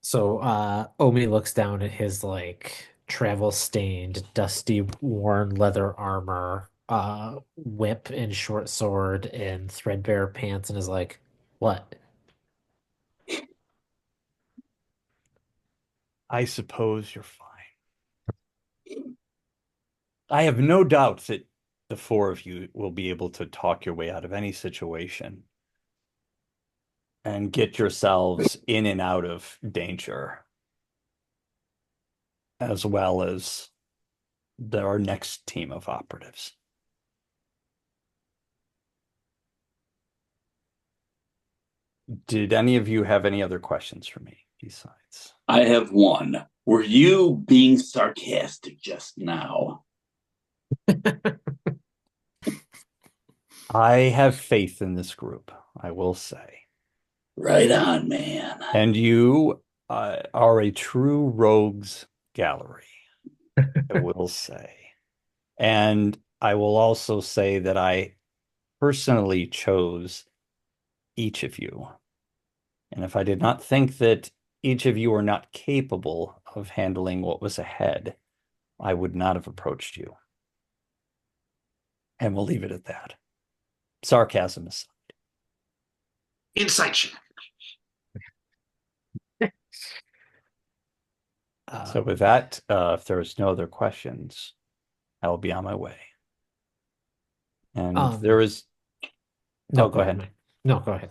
So Omi looks down at his like travel-stained, dusty, worn leather armor, whip and short sword and threadbare pants, and is like, "What?" I suppose you're fine. I have no doubt that the four of you will be able to talk your way out of any situation and get yourselves in and out of danger, as well as our next team of operatives. Did any of you have any other questions for me besides? I have one. Were you being sarcastic just now? I have faith in this group, I will say. Right on, man. And you are a true rogues gallery, I will say. And I will also say that I personally chose each of you. And if I did not think that each of you were not capable of handling what was ahead, I would not have approached you. And we'll leave it at that. Sarcasm aside. Insight check. So with that, if there's no other questions, I will be on my way. And there is... No, Oh, go ahead. Mike. No, go ahead.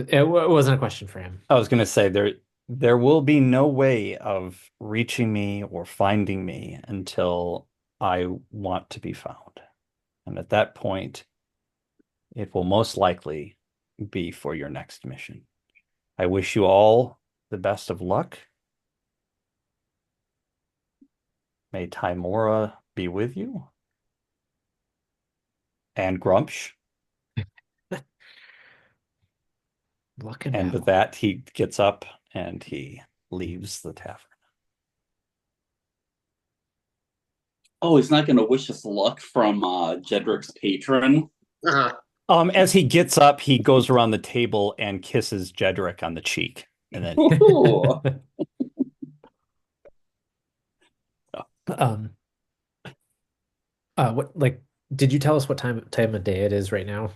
It wasn't a question for him. I was going to say there will be no way of reaching me or finding me until I want to be found. And at that point, it will most likely be for your next mission. I wish you all the best of luck. May Timora be with you. And Grumpsh. Luck and And with that, he gets up and he leaves the tavern. Oh, he's not going to wish us luck from Jedric's patron. Uh-huh. As he gets up, he goes around the table and kisses Jedric on the cheek. And then Ooh. What, like, did you tell us what time of day it is right now?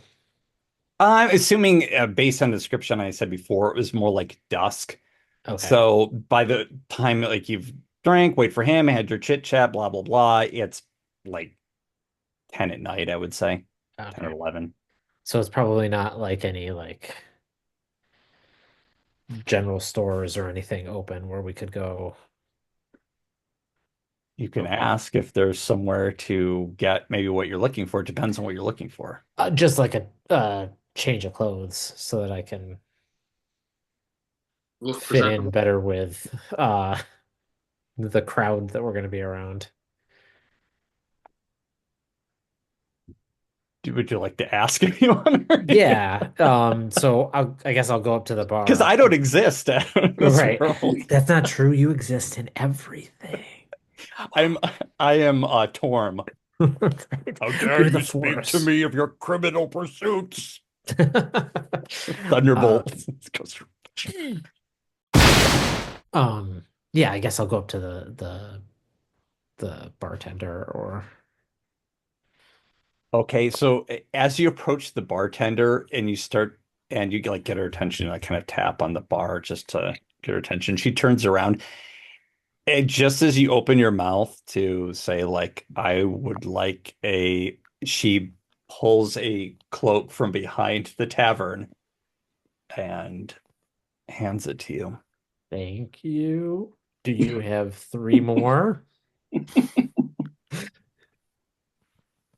I'm assuming, based on the description I said before, it was more like dusk. Okay. So by the time like you've drank, wait for him, had your chit chat, blah blah blah, it's like 10 at night, I would say. 10 or 11. So it's probably not like any like general stores or anything open where we could go. You can ask if there's somewhere to get maybe what you're looking for. It depends on what you're looking for. Just like a change of clothes so that I can Look fit in presentable. better with the crowd that we're going to be around. Would you like to ask anyone? Yeah. So I guess I'll go up to the bar. Because I don't exist in this Right. world. That's not true. You exist in everything. I am Torm. How dare You're the you speak Force. to me of your criminal pursuits? Thunderbolt. Yeah, I guess I'll go up to the bartender or Okay, so as you approach the bartender and you like get her attention, I kind of tap on the bar just to get her attention. She turns around. And just as you open your mouth to say, like, I would like she pulls a cloak from behind the tavern and hands it to you. Thank you. Do you have 3 more?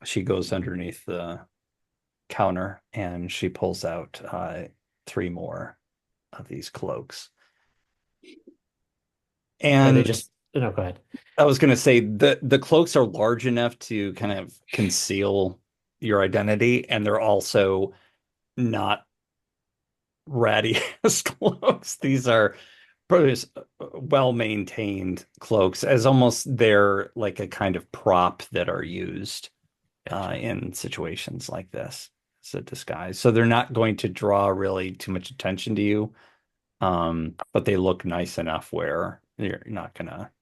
She goes underneath the counter and she pulls out 3 more of these cloaks. And they just no, go ahead. I was going to say the cloaks are large enough to kind of conceal your identity, and they're also not ratty ass cloaks. These are well-maintained cloaks, as almost they're like a kind of prop that are used in situations like this as a disguise. So they're not going to draw really too much attention to you, but they look nice enough where you're not gonna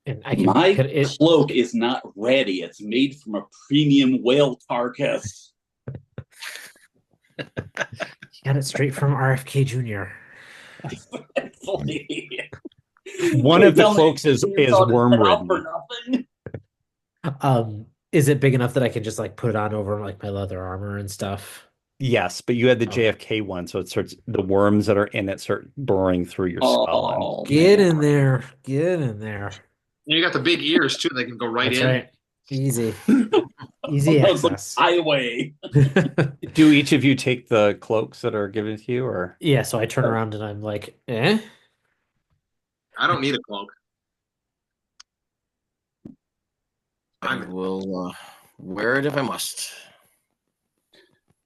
And I can My could it. cloak is not ratty. It's made from a premium whale carcass. You got it straight from RFK Jr. One of the cloaks is worm for ridden. nothing. Is it big enough that I can just like put it on over like my leather armor and stuff? Yes, but you had the Okay. JFK one, so it starts the worms that are in it start burrowing through your skull. And Oh, Get man. in there. Get in there. You got the big ears too; they can go right That's in. right. Easy. Easy It's like access. highway. do each of you take the cloaks that are given to you, or Yeah, so I turn around and I'm like, eh? I don't need a cloak. I will wear it if I must.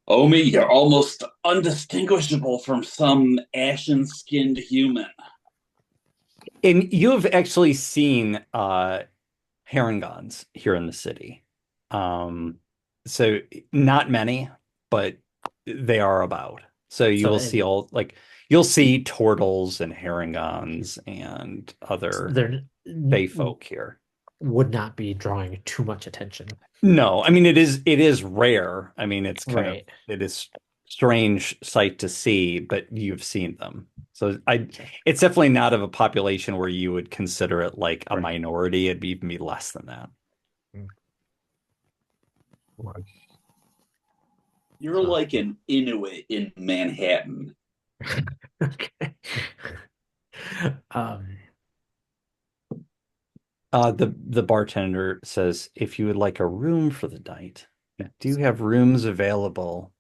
Omi, you're almost undistinguishable from some ashen-skinned human. and you have actually seen herringons here in the city. So not many, but they are about. So you So will see you'll see turtles and herringons and other They're bay folk here. would not be drawing too much attention. No, I mean it is rare. I mean it's kind of Right. it is strange sight to see, but you've seen them. So it's definitely not of a population where you would consider it like a minority. It'd even be less than that. You're like an Inuit in Manhattan. Okay. The bartender says, if you would like a room for the night, do you have rooms available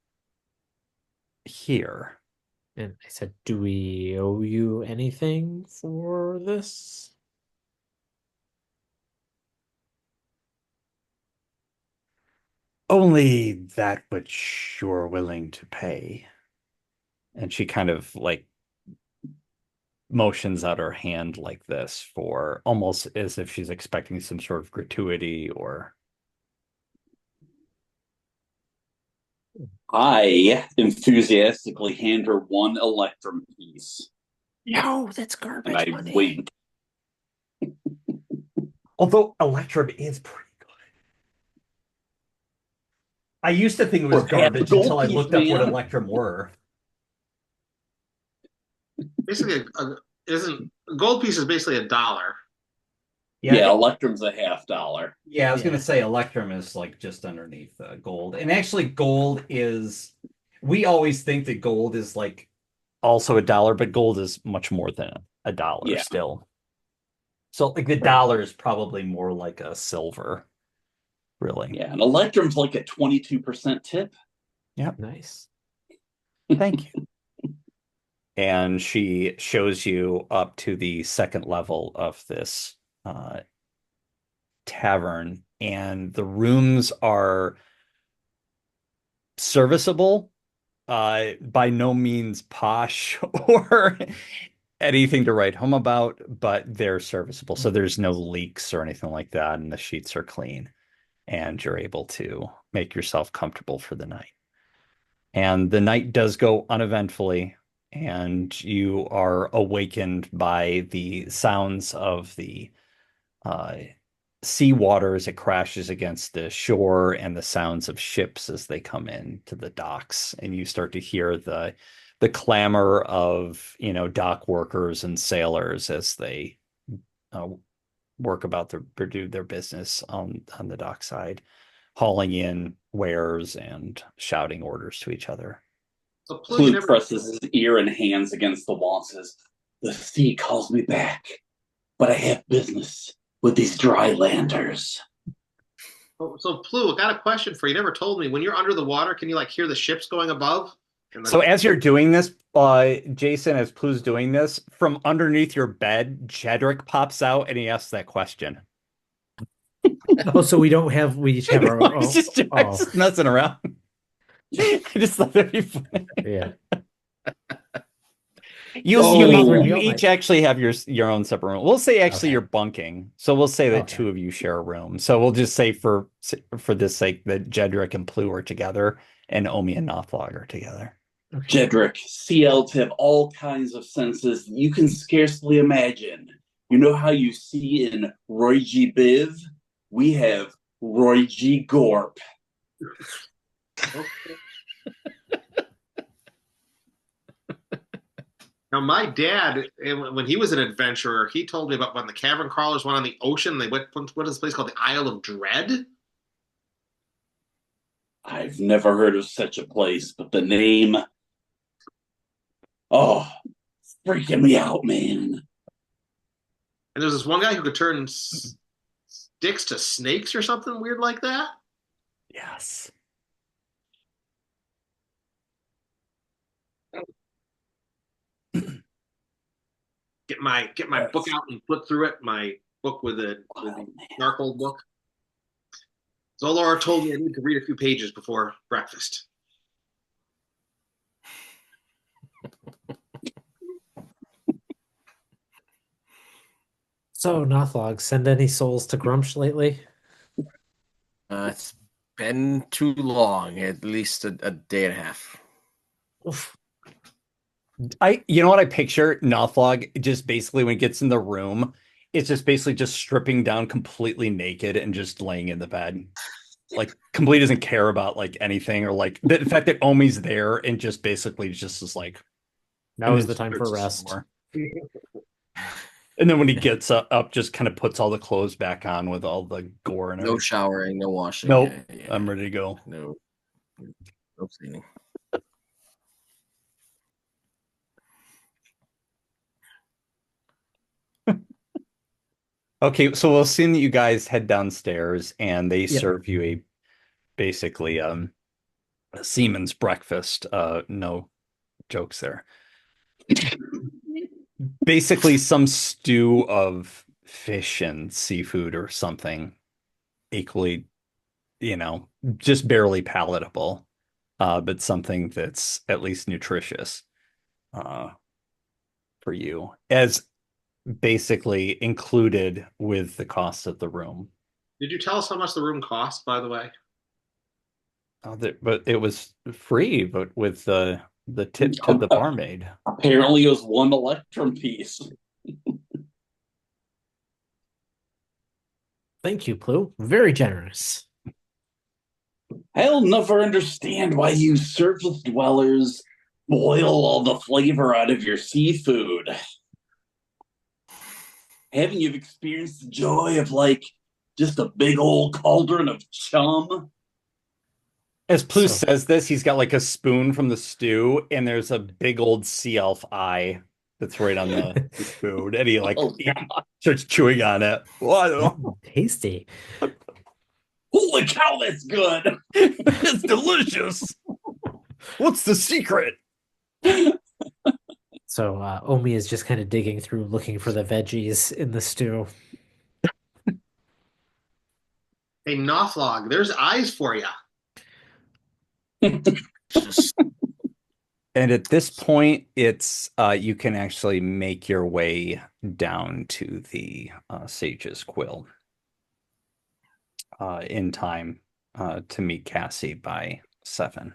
here? And I said, do we owe you anything for this? Only that which you're willing to pay. And she kind of like motions out her hand like this for almost as if she's expecting some sort of gratuity or I enthusiastically hand her one electrum piece. No, that's And garbage I money. wink. although Electrum is pretty good. I used to think it was For half garbage a gold until I piece, looked up what man. Electrum were. Basically, isn't a gold piece is basically $1. Yeah, electrum's a $50. Yeah, I was Yeah. gonna say Electrum is like just underneath gold. And actually gold is we always think that gold is like also $1, but gold is much more than $1 Yeah. still. So like the dollar is probably more like a silver, really. Yeah, and electrum's like a 22% tip. Nice. Thank you. And she shows you up to the second level of this tavern, and the rooms are serviceable, by no means posh or anything to write home about, but they're serviceable. So there's no leaks or anything like that, and the sheets are clean, and you're able to make yourself comfortable for the night. And the night does go uneventfully, and you are awakened by the sounds of the sea water as it crashes against the shore and the sounds of ships as they come in to the docks. And you start to hear the clamor of, dock workers and sailors as they work about do their business on the dockside, hauling in wares and shouting orders to each other. So Plug, you Clue never presses his ear and hands against the wall and says, "The sea calls me back, but I have business with these dry landers." So Plu, I got a question for you. You never told me, when you're under the water, can you like hear the ships going above? And So as you're doing this, Jason, as Plu's doing this, from underneath your bed, Jedrick pops out and he asks that question. Oh, so we each have our own. He's just messing around. I just thought that'd be funny. Yeah. You each actually have your own separate room. We'll say actually you're bunking, so we'll say that Okay. two of you share a room. So we'll just say for this sake that Jedrick and Plu are together and Omi and Nothlog are together. Jedrick, sea elves have all kinds of senses you can scarcely imagine. You know how you see in Roy G. Biv? We have Roy G. Gorp. Now, my dad, when he was an adventurer, he told me about when the cavern crawlers went on the ocean. They went, what is this place called? The Isle of Dread? I've never heard of such a place, but the name, oh, freaking me out, man. And there's this one guy who could turn sticks to snakes or something weird like that. Yes. Get my book out and flip through it. My book with the dark old book. Zolor told me I need to read a few pages before breakfast. So, Nothlog, send any souls to Grumsh lately? It's been too long, at least a day and a half. Oof. You know what I picture? Nothlog just basically when he gets in the room, it's just basically just stripping down completely naked and just laying in the bed. Like completely doesn't care about like anything or like the fact that Omi's there and just basically just is like Now is the time for rest. And then when he gets up, just kind of puts all the clothes back on with all the gore and No everything. showering, no washing. Nope. Yeah. I'm ready to go. No cleaning. Okay, so we'll assume that you guys head downstairs and they serve you a basically a seaman's breakfast. No jokes there. Basically some stew of fish and seafood or something equally, just barely palatable, but something that's at least nutritious for you, as basically included with the cost of the room. Did you tell us how much the room cost, by the way? But it was free, but with the tip to the barmaid. Apparently, it was one electrum piece. Thank you, Plu. Very generous. I'll never understand why you surface dwellers boil all the flavor out of your seafood. Haven't you experienced the joy of like just a big old cauldron of chum? As Plu says this, he's got like a spoon from the stew, and there's a big old sea elf eye that's right on the food, and he like starts chewing on it. Tasty. Holy cow, that's good! It's delicious. What's the secret? So Omi is just kind of digging through, looking for the veggies in the stew. Hey, Nothlog, there's eyes for you. And at this point, it's you can actually make your way down to the Sage's Quill in time to meet Cassie by 7.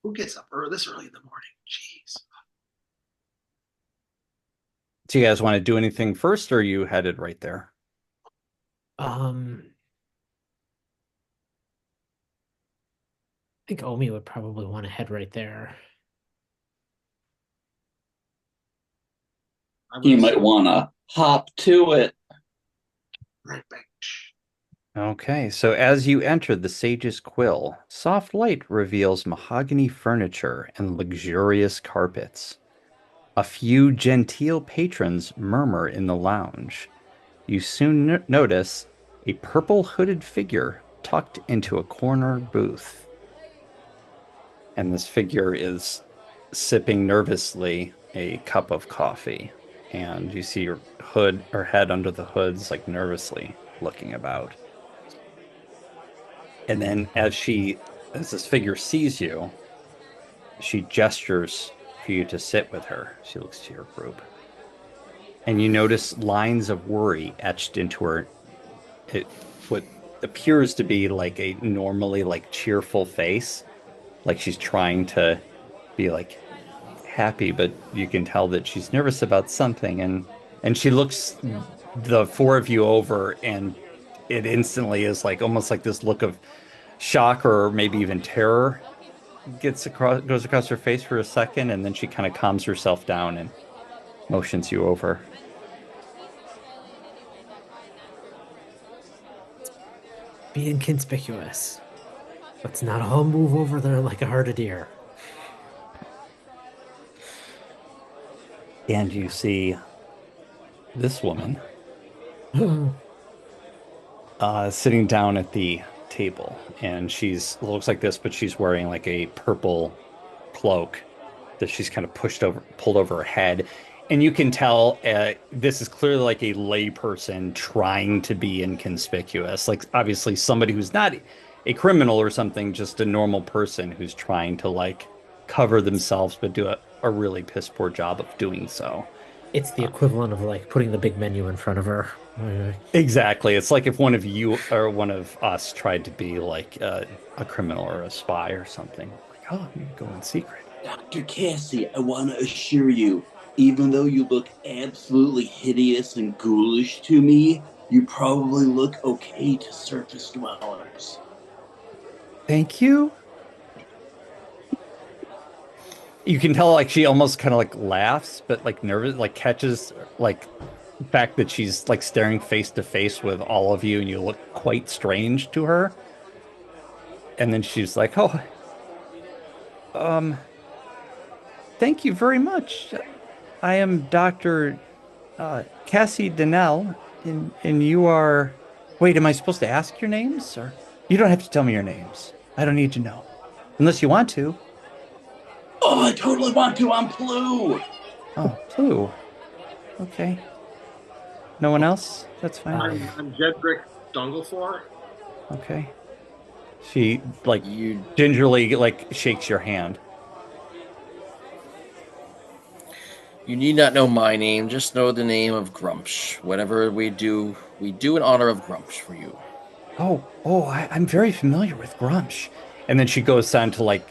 Who gets up this early in the morning? Jeez. Do you guys want to do anything first, or are you headed right there? I think Omi would probably want to head right there. You might want to hop to it. Right back. Okay, so as you enter the Sage's Quill, soft light reveals mahogany furniture and luxurious carpets. A few genteel patrons murmur in the lounge. You soon notice a purple hooded figure tucked into a corner booth. And this figure is sipping nervously a cup of coffee. And you see her head under the hoods, like nervously looking about. And then as this figure sees you, she gestures for you to sit with her. She looks to your group. And you notice lines of worry etched into what appears to be like a normally like cheerful face. Like she's trying to be like happy, but you can tell that she's nervous about something. And she looks the four of you over, and it instantly is like almost like this look of shock or maybe even terror goes across her face for a second, and then she kind of calms herself down and motions you over. Be inconspicuous. Let's not all move over there like a herd of deer. And you see this woman sitting down at the table, and she's looks like this, but she's wearing like a purple cloak that she's kind of pulled over her head. And you can tell this is clearly like a lay person trying to be inconspicuous. Like obviously somebody who's not a criminal or something, just a normal person who's trying to like cover themselves, but do a really piss poor job of doing so. It's the equivalent of like putting the big menu in front of her. Exactly. It's like if one of you or one of us tried to be like a criminal or a spy or something. Like, oh, you go in secret. Dr. Cassie, I want to assure you, even though you look absolutely hideous and ghoulish to me, you probably look okay to surface dwellers. Thank you. You can tell like she almost kind of like laughs, but like nervous, like catches like the fact that she's like staring face to face with all of you and you look quite strange to her. And then she's like, oh, thank you very much. I am Dr. Cassie Donnell, and you are... Wait, am I supposed to ask your names? Or you don't have to tell me your names. I don't need to know. Unless you want to. Oh, I totally want to. I'm Blue. Oh, Blue. Okay. No one else? That's fine. I'm Jedrick Dungleflor. Okay. She, like, you gingerly, like, shakes your hand. You need not know my name, just know the name of Grumsh. Whatever we do in honor of Grumsh for you. I'm very familiar with Grumsh. And then she goes on to, like,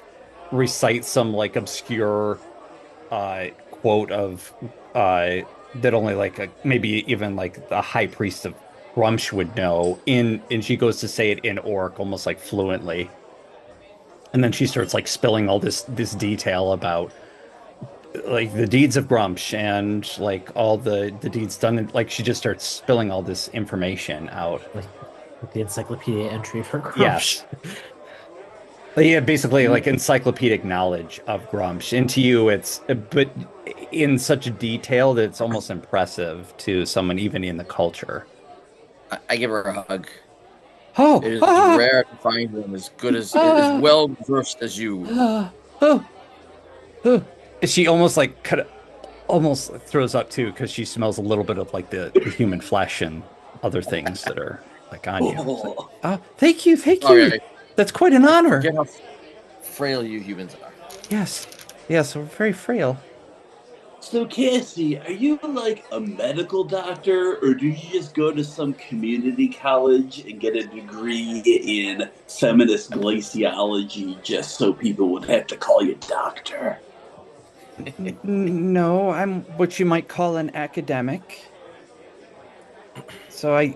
recite some, like, obscure quote of that only, like, maybe even, like, the high priest of Grumsh would know. And she goes to say it in Orc, almost, like, fluently. And then she starts, like, spilling all this detail about like the deeds of Grumsh and like all the deeds done. Like she just starts spilling all this information out. Like the encyclopedia entry for Grumsh. Yes. Yeah, basically like encyclopedic knowledge of Grumsh. And to you, it's but in such detail that it's almost impressive to someone even in the culture. I give her a hug. Oh, it is rare to find one as good as well versed as you. She almost like almost throws up too because she smells a little bit of like the human flesh and other things that are like on you. Like, thank you. Okay. That's quite an honor. Forget how frail you humans are. Yes, we're very frail. So Cassie, are you like a medical doctor, or do you just go to some community college and get a degree in feminist glaciology just so people would have to call you doctor? No, I'm what you might call an academic. So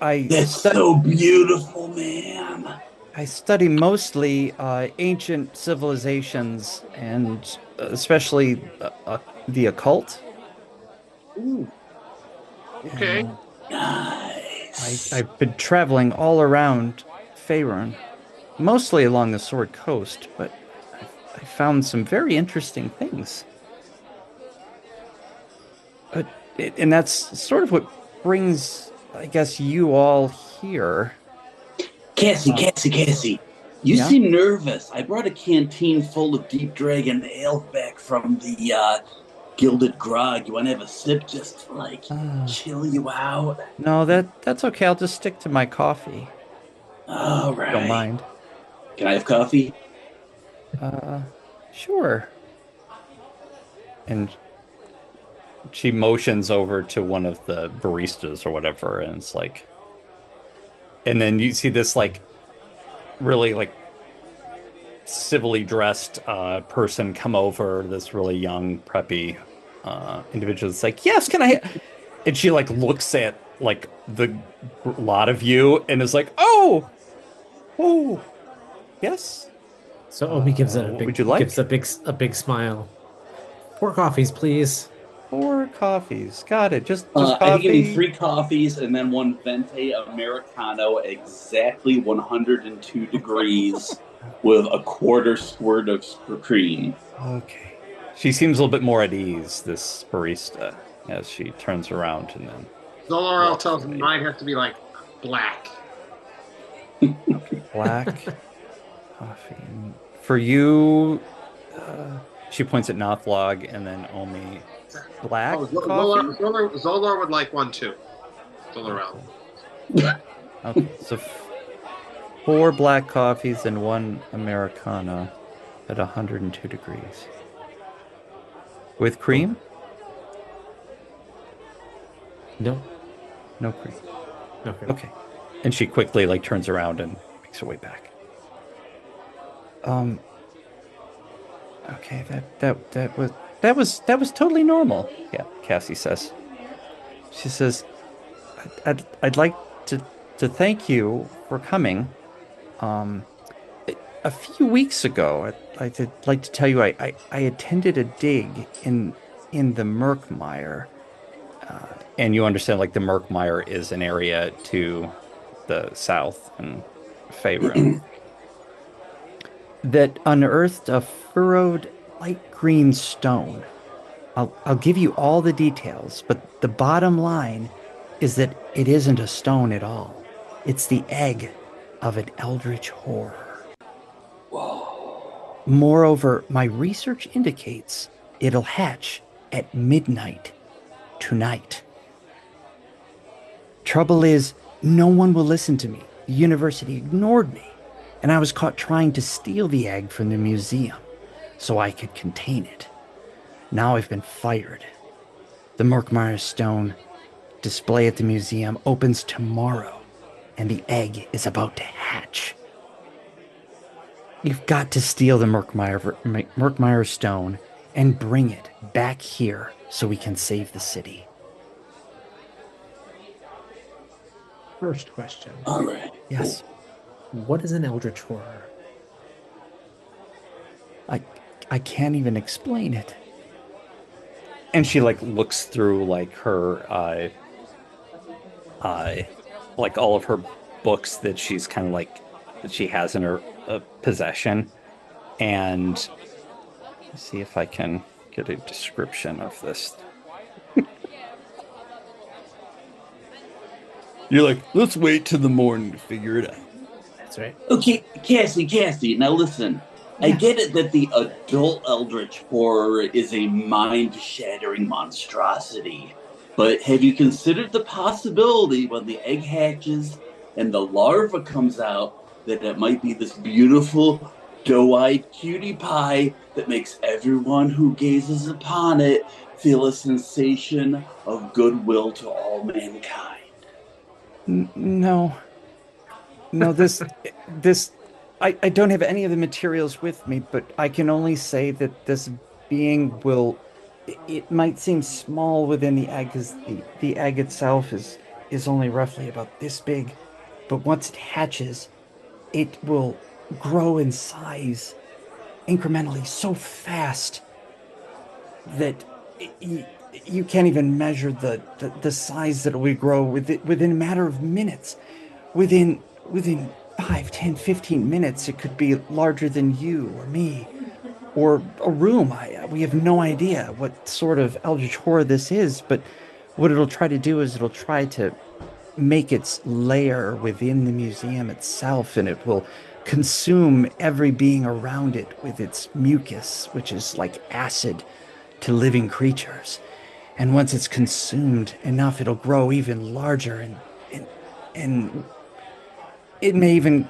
That's so beautiful, man. I study mostly ancient civilizations and especially the occult. Ooh. Okay. Nice. I've been traveling all around Faerun, mostly along the Sword Coast, but I found some very interesting things. And that's sort of what brings, I guess, you all here. Cassie. You seem nervous. I brought a canteen full of Deep Dragon ale back from the Gilded Grog. You want to have a sip just to, like, chill you out? No, that's okay. I'll just stick to my coffee. All right. Don't mind. Can I have coffee? Sure. And she motions over to one of the baristas or whatever, and it's like... And then you see this, like, really, like, civilly dressed person come over, this really young, preppy individual. It's like, yes, can I? And she like looks at like the lot of you and is like, oh, yes. So Omi gives it a What big would you like? gives a big smile. 4 coffees, please. 4 coffees. Got it. Just I think you need coffee. 3 coffees and then 1 venti americano, exactly 102 degrees, with a quarter squirt of cream. Okay. She seems a little bit more at ease, this barista, as she turns around and then Zolorel walks tells me away. mine has to be like black. Black coffee. For you, she points at Nothlog and then Omi. Black Oh, coffee? Zolar would like one too. Zolorel. Okay, so 4 black coffees and 1 Americano at 102 degrees. With cream? No. No cream. Okay. Okay. And she quickly like turns around and makes her way back. Okay, that was totally normal. Yeah, Cassie says. She says, I'd like to thank you for coming. A few weeks ago, I'd like to tell you I attended a dig in the Murkmire. And you understand like the Murkmire is an area to the south in Faerun that unearthed a furrowed light green stone. I'll give you all the details, but the bottom line is that it isn't a stone at all. It's the egg of an eldritch horror. Moreover, my research indicates it'll hatch at midnight tonight. Trouble is, no one will listen to me. The university ignored me, and I was caught trying to steal the egg from the museum so I could contain it. Now I've been fired. The Murkmire Stone display at the museum opens tomorrow, and the egg is about to hatch. You've got to steal the Murkmire Stone and bring it back here so we can save the city. First question. All right. Yes. What is an eldritch horror? I can't even explain it. And she like looks through like her like all of her books that she's kind of like that she has in her possession, and see if I can get a description of this. You're like, let's wait till the morning to figure it out. That's right. Okay, Cassie, now listen. I get it that the adult eldritch horror is a mind-shattering monstrosity, but have you considered the possibility when the egg hatches and the larva comes out that it might be this beautiful, doe-eyed cutie pie that makes everyone who gazes upon it feel a sensation of goodwill to all mankind? No, this I don't have any of the materials with me, but I can only say that this being will. It might seem small within the egg, because the egg itself is only roughly about this big, but once it hatches, it will grow in size incrementally so fast that you can't even measure the size that it will grow within a matter of minutes. Within 5, 10, 15 minutes, it could be larger than you or me or a room. We have no idea what sort of eldritch horror this is, but what it'll try to do is it'll try to make its lair within the museum itself, and it will consume every being around it with its mucus, which is like acid to living creatures. And once it's consumed enough, it'll grow even larger, and it may even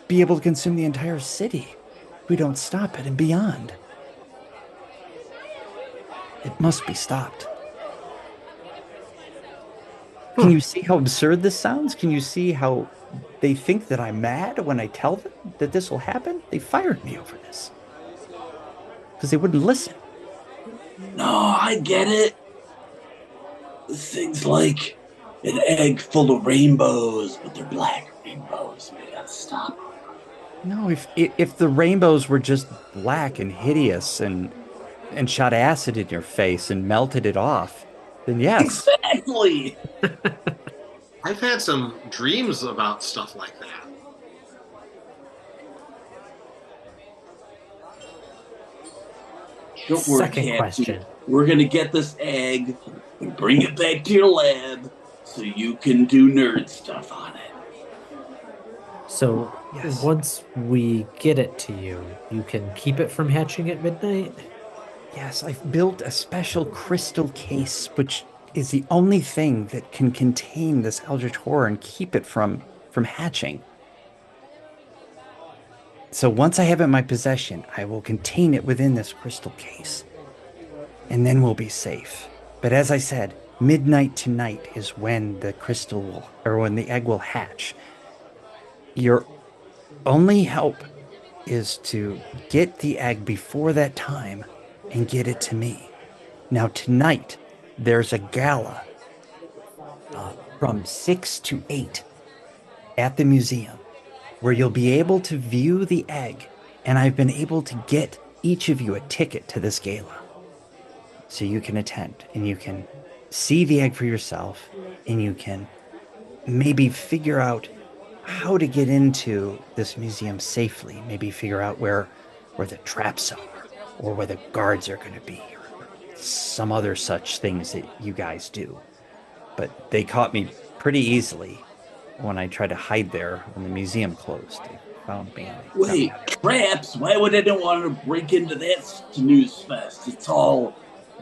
be able to consume the entire city if we don't stop it and beyond. It must be stopped. Can you see how absurd this sounds? Can you see how they think that I'm mad when I tell them that this will happen? They fired me over this because they wouldn't listen. No, I get it. Things like an egg full of rainbows, but they're black rainbows. We gotta stop. No, if the rainbows were just black and hideous and shot acid in your face and melted it off, then yes. Exactly. I've had some dreams about stuff like that. Don't worry, Second Cassie. question. We're gonna get this egg and bring it back to your lab so you can do nerd stuff on it. So Yes. once we get it to you, you can keep it from hatching at midnight? Yes, I've built a special crystal case, which is the only thing that can contain this eldritch horror and keep it from hatching. So once I have it in my possession, I will contain it within this crystal case. And then we'll be safe. But as I said, midnight tonight is when the crystal will, or when the egg will hatch. Your only help is to get the egg before that time and get it to me. Now tonight, there's a gala from 6 to 8 at the museum where you'll be able to view the egg, and I've been able to get each of you a ticket to this gala. So you can attend, and you can see the egg for yourself, and you can maybe figure out how to get into this museum safely, maybe figure out where the traps are, or where the guards are going to be, or some other such things that you guys do. But they caught me pretty easily when I tried to hide there when the museum closed. They found me. And they got me Wait, out of here. traps? Why would anyone want to break into that snooze fest? It's all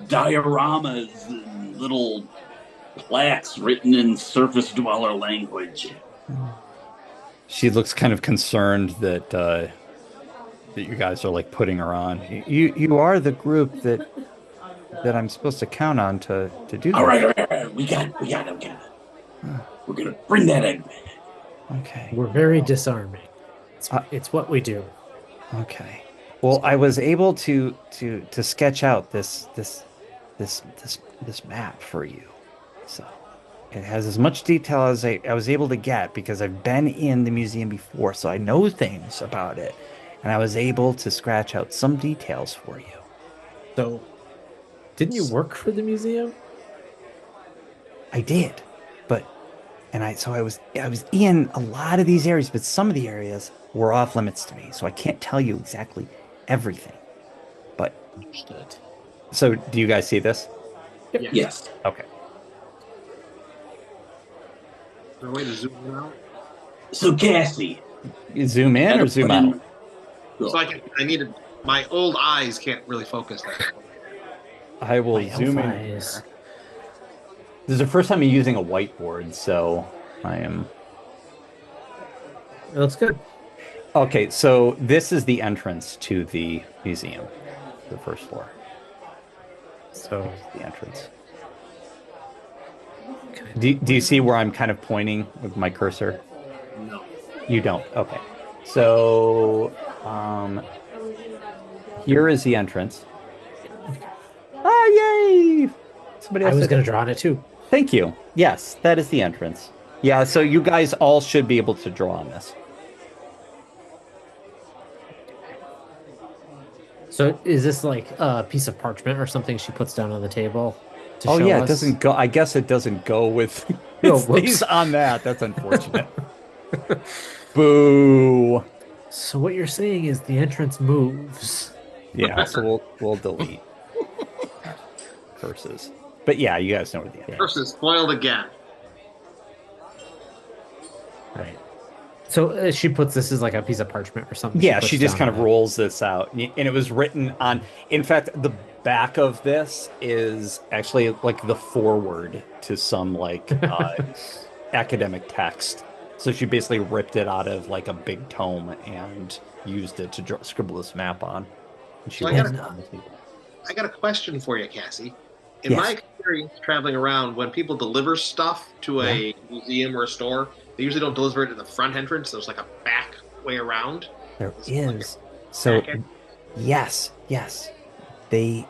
dioramas and little plaques written in surface dweller language. She looks kind of concerned that that you guys are like putting her on. You are the group that I'm supposed to count on to do that. All right. We got it. We're gonna bring that egg back. Okay. We're very disarming. It's what we do. Okay. Well, I was able to sketch out this map for you. So it has as much detail as I was able to get because I've been in the museum before, so I know things about it. And I was able to scratch out some details for you. So, didn't you work for the museum? I did, but I was in a lot of these areas, but some of the areas were off limits to me, so I can't tell you exactly everything. But Understood. so, do you guys see this? Yes. Okay. Is there a way to zoom in out? So Cassie, You zoom in or zoom out? So I needed my old eyes can't really focus that. I will My zoom elf in. eyes. Here. This is the first time I'm using a whiteboard, so I am. It looks good. Okay, so this is the entrance to the museum, the first floor. So, The entrance. Do you see where I'm kind of pointing with my cursor? No. You don't. Okay. So, here is the entrance. Ah, yay! Somebody I else was said- going to draw on it too. Thank you. Yes, that is the entrance. Yeah, so you guys all should be able to draw on this. So, is this like a piece of parchment or something she puts down on the table? To Oh show yeah, it us? doesn't go. I guess it doesn't go with. No, It stays on that. That's unfortunate. Boo. So, what you're saying is the entrance moves. Yeah, so we'll delete curses. But yeah, you guys know where the entrance. First is spoiled again. Right. So, she puts this as like a piece of parchment or something. Yeah, puts she just down kind of on it. rolls this out, and it was written on. In fact, the back of this is actually like the foreword to some like academic text. So she basically ripped it out of like a big tome and used it to scribble this map on. And she So I rolls gotta- it on the table. I got a question for you, Cassie. In Yes. my experience traveling around, when people deliver stuff to a museum or a store, they usually don't deliver it in the front entrance. There's like a back way around. There It's like is. a So back end. yes. They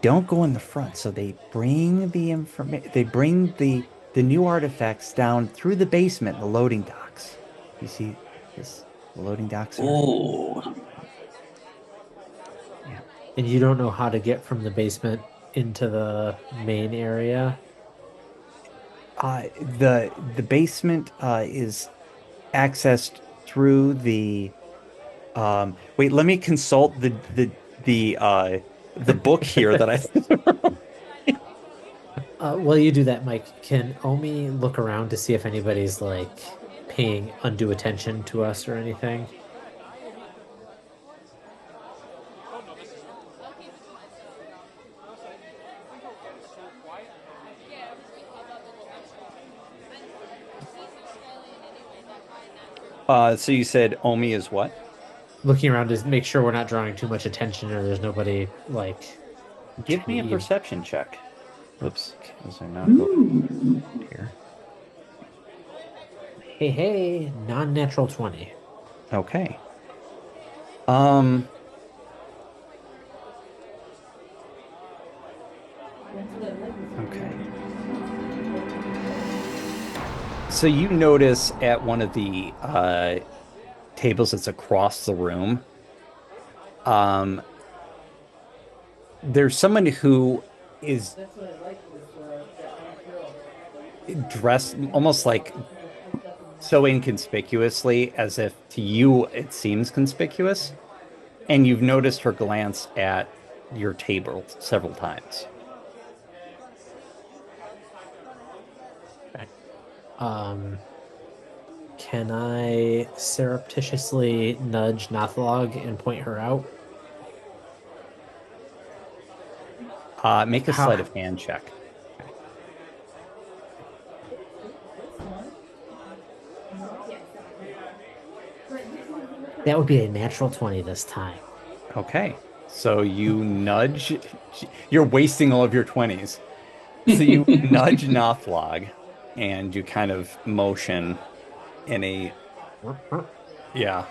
don't go in the front. So they bring the information. They bring the new artifacts down through the basement, the loading docks. You see this? The loading docks are. Oh, Yeah. And you don't know how to get from the basement into the main area. The basement is accessed through the wait, let me consult the book here that I While you do that, Mike, can Omi look around to see if anybody's like paying undue attention to us or anything? so you said Omi is what? Looking around to make sure we're not drawing too much attention or there's nobody like Give me a you- perception check. Oops, is there not go here? Hey, non-natural 20. Okay. Um. Okay. So you notice at one of the tables that's across the room, um, there's someone who is dressed almost like so inconspicuously as if to you it seems conspicuous, and you've noticed her glance at your table several times. Can I surreptitiously nudge Nothlog and point her out? Make a How- sleight of hand check. That would be a natural 20 this time. Okay. So you nudge. You're wasting all of your 20s. So you nudge Nothlog and you kind of motion in a, yeah,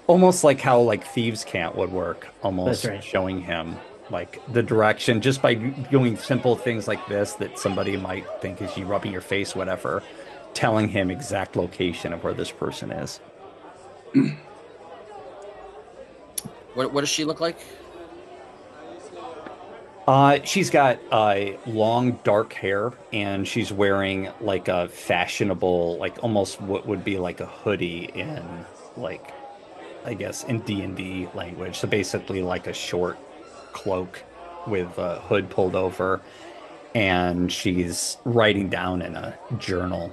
almost like how like thieves' cant would work, almost That's right. showing him like the direction just by doing simple things like this that somebody might think is you rubbing your face, whatever, telling him exact location of where this person is. What does she look like? She's got long dark hair and she's wearing like a fashionable, like almost what would be like a hoodie in like, I guess in D&D language. So basically like a short cloak with a hood pulled over, and she's writing down in a journal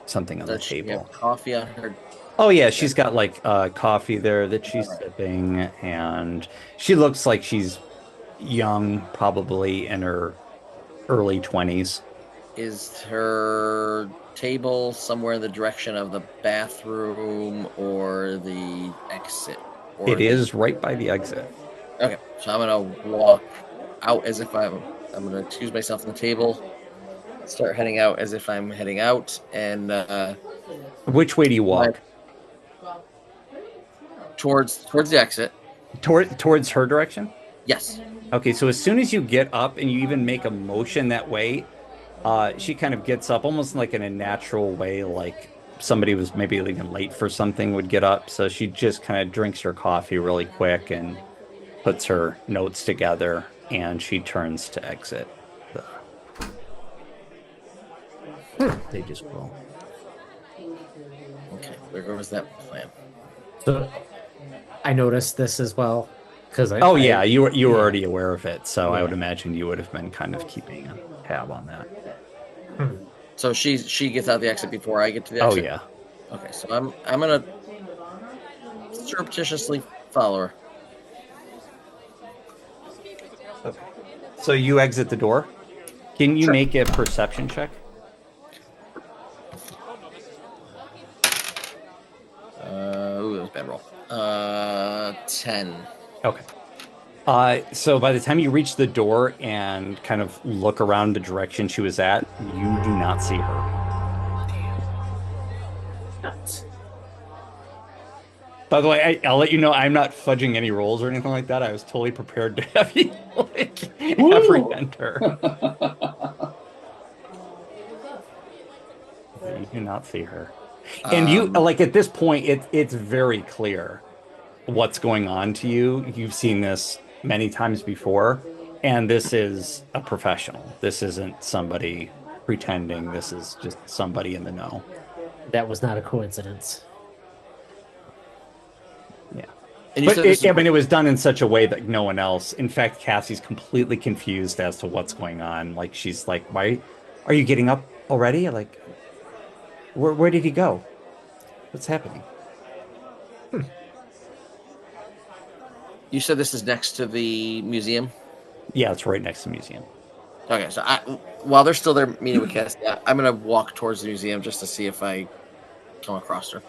something on the Does she table. have coffee on her? Oh yeah, she's got like coffee there that she's sipping, and she looks like she's young, probably in her early 20s. Is her table somewhere in the direction of the bathroom or the exit? Or It is right by the exit. Okay, so I'm gonna walk out as if I'm gonna excuse myself from the table, start heading out as if I'm heading out, and Which way do you walk? towards the exit. Towards her direction? Yes. Okay, so as soon as you get up and you even make a motion that way, she kind of gets up almost like in a natural way, like somebody was maybe even late for something would get up. So she just kind of drinks her coffee really quick and puts her notes together, and she turns to exit. They just roll. Okay, there goes that plan. So I noticed this as well because Oh yeah, you were already aware of it, so I Yeah. would imagine you would have been kind of keeping a tab on that. So she gets out the exit before I get to the Oh exit. yeah. Okay, so I'm gonna surreptitiously follow her. Okay. So you exit the door. Can you make a perception check? Ooh, that was a bad roll. 10. Okay. So by the time you reach the door and kind of look around the direction she was at, you do not see her. Nuts. By the way, I'll let you know I'm not fudging any rolls or anything like that. I was totally prepared to have you like apprehend her. You do not see her. And you like at this point, it's very clear what's going on to you. You've seen this many times before, and this is a professional. This isn't somebody pretending. This is just somebody in the know. That was not a coincidence. Yeah. And you But said this I mean, it was done in such a way that no one else. In fact, Cassie's completely confused as to what's going on. Like she's like, "Why are you getting up already? Like, where did he go? What's happening?" You said this is next to the museum? Yeah, it's right next to the museum. Okay, so while they're still there meeting with Cassie, I'm going to walk towards the museum just to see if I come across her.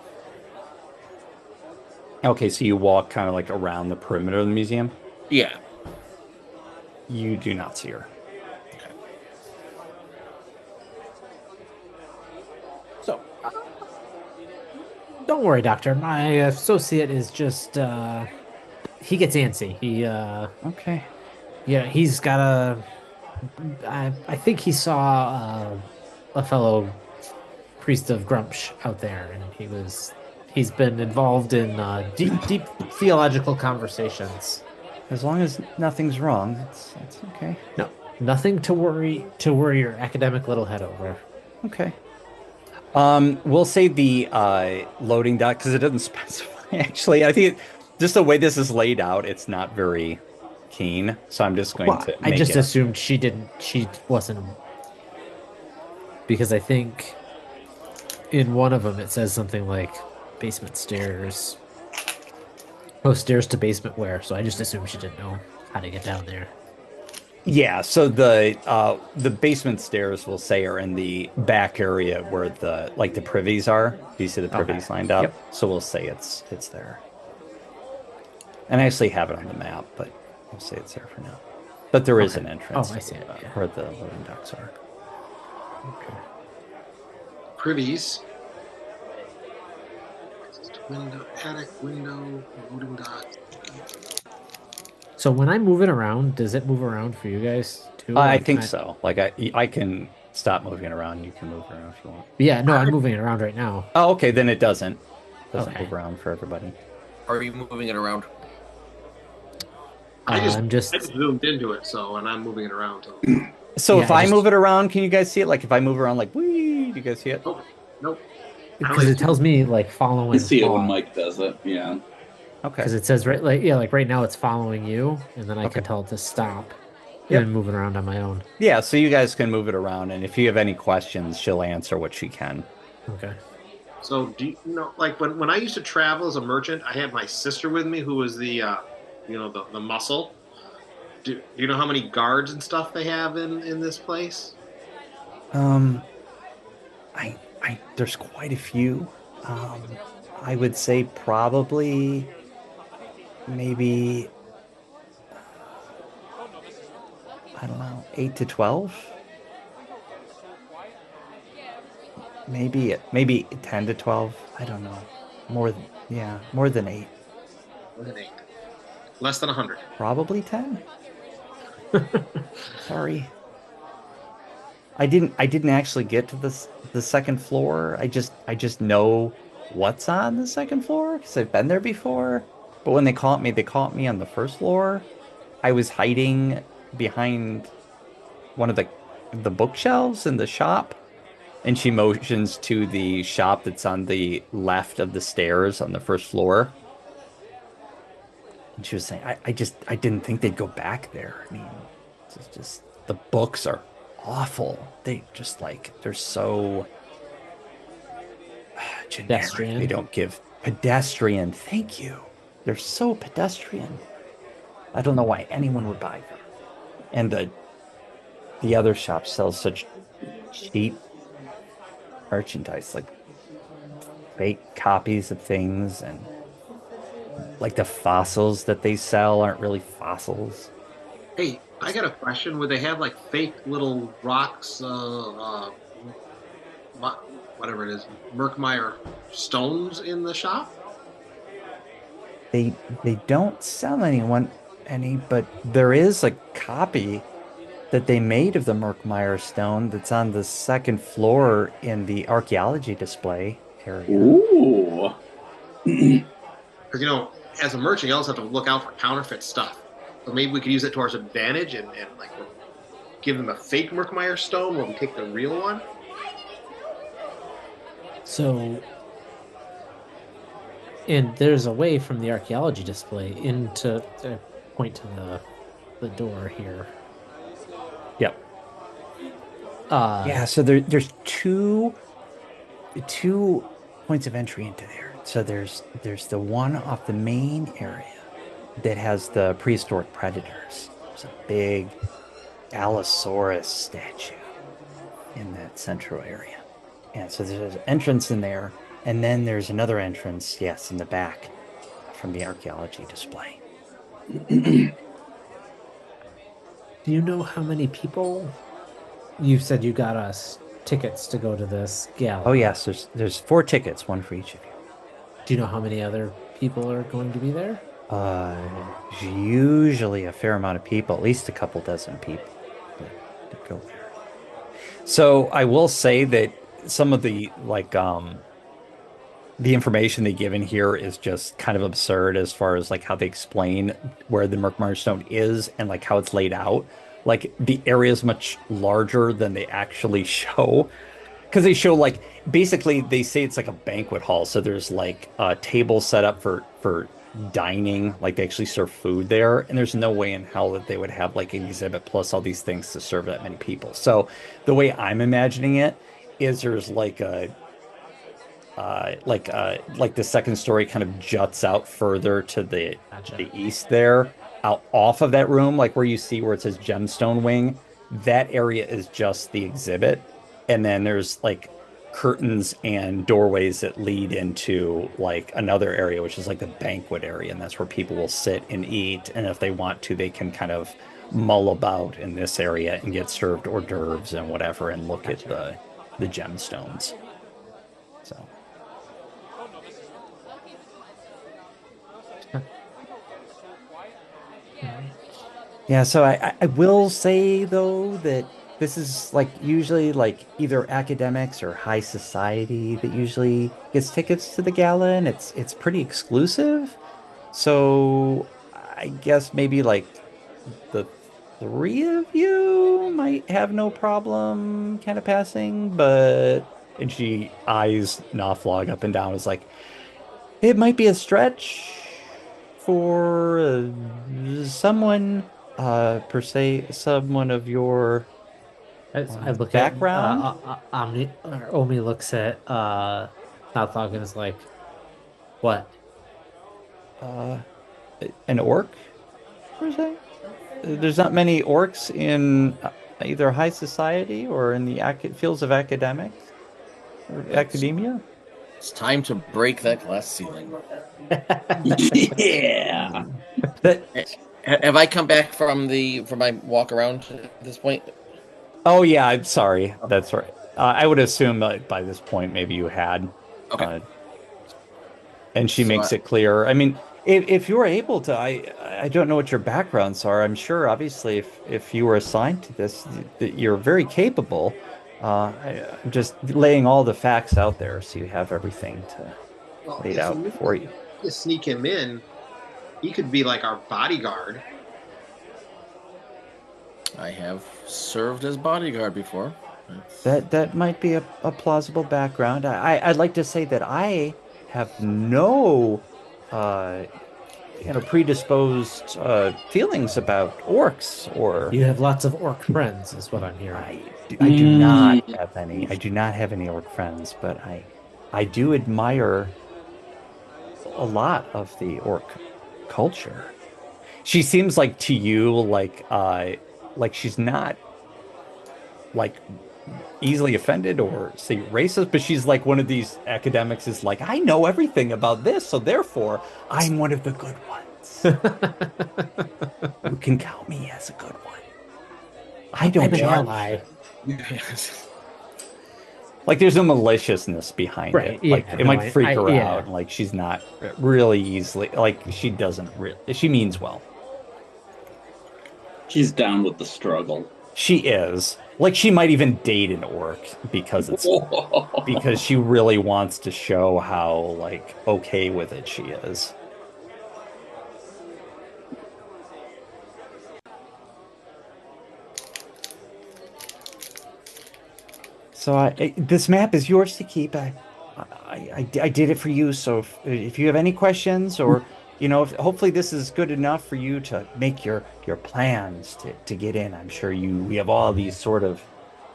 Okay, so you walk kind of like around the perimeter of the museum. Yeah. You do not see her. So, don't worry, Doctor. My associate is just, he gets antsy. He, Okay. yeah, he's got I think he saw a fellow priest of Grumsh out there, and he's been involved in deep theological conversations. As long as nothing's wrong, it's okay. No, nothing to worry your academic little head over. Okay. We'll say the loading dock because it doesn't specify. Actually, I think just the way this is laid out, it's not very keen. So I'm just going to. I make just it- assumed she wasn't, because I think in one of them it says something like basement stairs. Oh, stairs to basement where? So I just assumed she didn't know how to get down there. Yeah. So the basement stairs, we'll say, are in the back area where the privies are. Do you see the privies lined up? Yep. So we'll say it's there. And I actually have it on the map, but we'll say it's there for now. But there is an entrance. Oh, I see it, yeah. Where the loading docks are. Okay. Privies. Window, attic, window, loading dock. So when I move it around, does it move around for you guys too? I Like, think so. Like I can stop moving it around. You can move it around if you want. Yeah, no, I'm moving it around right now. Oh, okay. Then it doesn't Okay. move around for everybody. Are you moving it around? I'm just I just zoomed into it, and I'm moving it around. So Yeah, if I I just- move it around, can you guys see it? Like if I move around, like wee, do you guys see it? Nope. because it tells me like following. I see it when Paul. Mike does it. Yeah. Okay. Because it says like right now it's following you, and then I Okay. can tell it to stop. Yep. And move it around on my own. Yeah. So you guys can move it around, and if you have any questions, she'll answer what she can. Okay. So do you know, like when I used to travel as a merchant, I had my sister with me, who was the the muscle. Do you know how many guards and stuff they have in this place? I there's quite a few. I would say probably maybe I don't know, 8 to 12. Maybe 10 to 12. I don't know. More than 8. More than 8. Less than 100. Probably 10. Sorry. I didn't actually get to the second floor. I just know what's on the second floor because I've been there before. But when they caught me on the first floor. I was hiding behind one of the bookshelves in the shop, and she motions to the shop that's on the left of the stairs on the first floor. And she was saying, I didn't think they'd go back there. I mean, it's just the books are awful. They just they're so generic. Pedestrian. They don't give pedestrian. Thank you. They're so pedestrian. I don't know why anyone would buy them. And the other shop sells such cheap merchandise, like fake copies of things, and like the fossils that they sell aren't really fossils. Hey, I got a question. Would they have like fake little rocks, whatever it is, Murkmire stones in the shop? They don't sell any, but there is a copy that they made of the Murkmire stone that's on the second floor in the archaeology display area. Ooh. Because as a merchant, you also have to look out for counterfeit stuff. So maybe we could use it to our advantage and like give them a fake Murkmire stone while we take the real one. So, and there's a way from the archaeology display into point to the door here. Yep. Yeah. So there's two points of entry into there. So there's the one off the main area that has the prehistoric predators. There's a big Allosaurus statue in that central area. And so there's an entrance in there, and then there's another entrance, yes, in the back from the archaeology display. Do you know how many people? You said you got us tickets to go to this gala. Oh yes, there's 4 tickets, one for each of you. Do you know how many other people are going to be there? Usually a fair amount of people, at least a couple dozen people that go there. So I will say that some of the the information they give in here is just kind of absurd as far as like how they explain where the Murkmire stone is and like how it's laid out. Like the area is much larger than they actually show. Because they show like basically they say it's like a banquet hall. So there's like a table set up for dining, like they actually serve food there. And there's no way in hell that they would have like an exhibit plus all these things to serve that many people. So the way I'm imagining it is there's like a like the second story kind of juts out further to the east there, out off of that room, like where you see where it says gemstone wing. That area is just the exhibit, and then there's like curtains and doorways that lead into like another area, which is like the banquet area, and that's where people will sit and eat, and if they want to they can kind of mull about in this area and get served hors d'oeuvres and whatever and look at the gemstones. So yeah, so I will say though that this is like usually like either academics or high society that usually gets tickets to the gala, and it's pretty exclusive. So I guess maybe like the 3 of you might have no problem kind of passing, but and she eyes Knopflog up and down is like it might be a stretch for someone per se, someone of your I look background. Omi looks at Nathog and is like, "What?" An orc per se. There's not many orcs in either high society or in the fields of academics or academia. It's time to break that glass ceiling. Yeah. Have I come back from my walk around at this point? Oh yeah, I'm sorry. That's right. I would assume that by this point maybe you had. Okay. And she makes it clear. I mean, if you were able to, I don't know what your backgrounds are. I'm sure, obviously, if you were assigned to this, that you're very capable. I'm just laying all the facts out there so you have everything laid out for you. To sneak him in, he could be like our bodyguard. I have served as bodyguard before. That might be a plausible background. I'd like to say that I have no predisposed feelings about orcs or You have lots of orc friends, is what I'm hearing. I do not have any. I do not have any orc friends, but I do admire a lot of the orc culture. She seems like to you like she's not like easily offended or say racist, but she's like one of these academics is like, I know everything about this, so therefore I'm one of the good ones. You can count me as a good one. I don't I'm an judge. ally. Like there's no maliciousness behind Right, it. Like yeah, it no, might freak her yeah. out. Like she's not really easily like she doesn't really she means well. She's down with the struggle. She is. Like she might even date an orc because she really wants to show how like okay with it she is. So this map is yours to keep. I did it for you. So if you have any questions or hopefully this is good enough for you to make your plans to get in. I'm sure we have all these sort of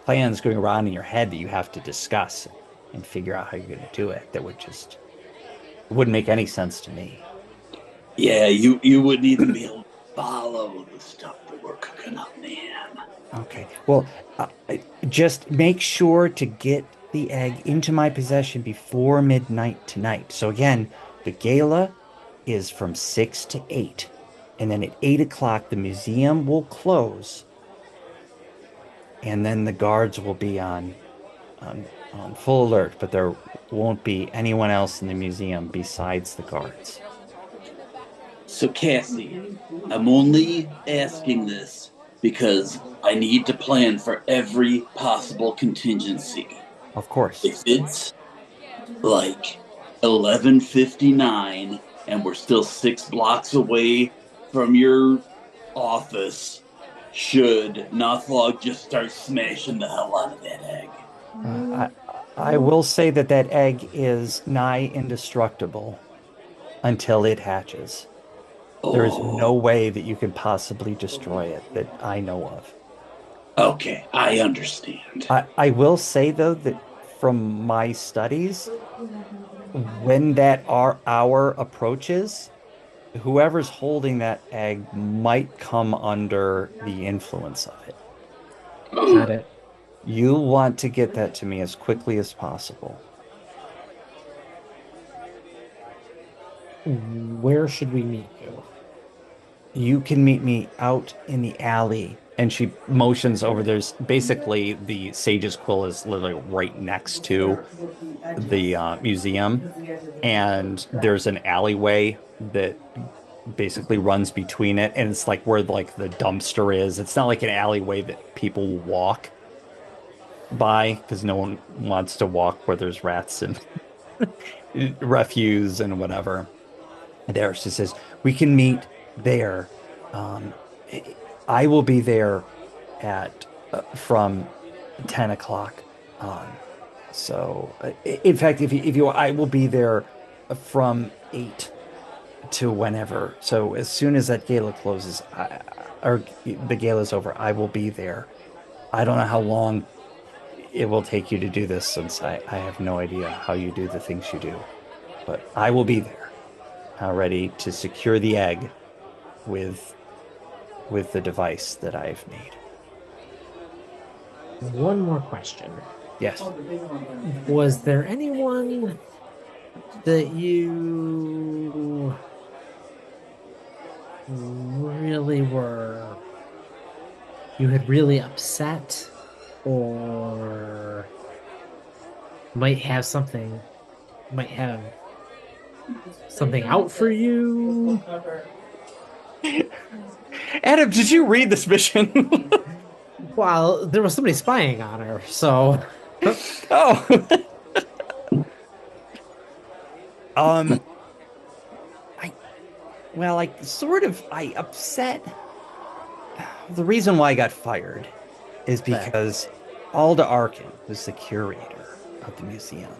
plans going around in your head that you have to discuss and figure out how you're going to do it. That wouldn't make any sense to me. Yeah, you wouldn't even be able to follow the stuff that we're cooking up, man. Okay. Well, just make sure to get the egg into my possession before midnight tonight. So again, the gala is from 6 to 8. And then at 8 o'clock, the museum will close. And then the guards will be on full alert, but there won't be anyone else in the museum besides the guards. So, Cassie, I'm only asking this because I need to plan for every possible contingency. Of course. If it's like 11:59 and we're still 6 blocks away from your office, should Nothlog just start smashing the hell out of that egg? I will say that egg is nigh indestructible until it hatches. There is no way that you can possibly destroy it that I know of. Okay, I understand. I will say, though, that from my studies, when that hour approaches, whoever's holding that egg might come under the influence of it. Got it. You'll want to get that to me as quickly as possible. Where should we meet you? You can meet me out in the alley. And she motions over. There's basically the Sage's Quill is literally right next to the museum. And there's an alleyway that basically runs between it. And it's like where like the dumpster is. It's not like an alleyway that people walk by because no one wants to walk where there's rats and refuse and whatever. There, she says, we can meet there. I will be there at from 10 o'clock on. So, in fact, if you, I will be there from 8 to whenever. So as soon as that gala closes, or the gala's over, I will be there. I don't know how long it will take you to do this, since I have no idea how you do the things you do. But I will be there, ready to secure the egg with the device that I've made. One more question. Yes. Was there anyone that you really had really upset, or might have something out for you? Adam, did you read this mission? Well, there was somebody spying on her, so. Oh. I upset. The reason why I got fired is because Alda Arkin, who's the curator of the museum,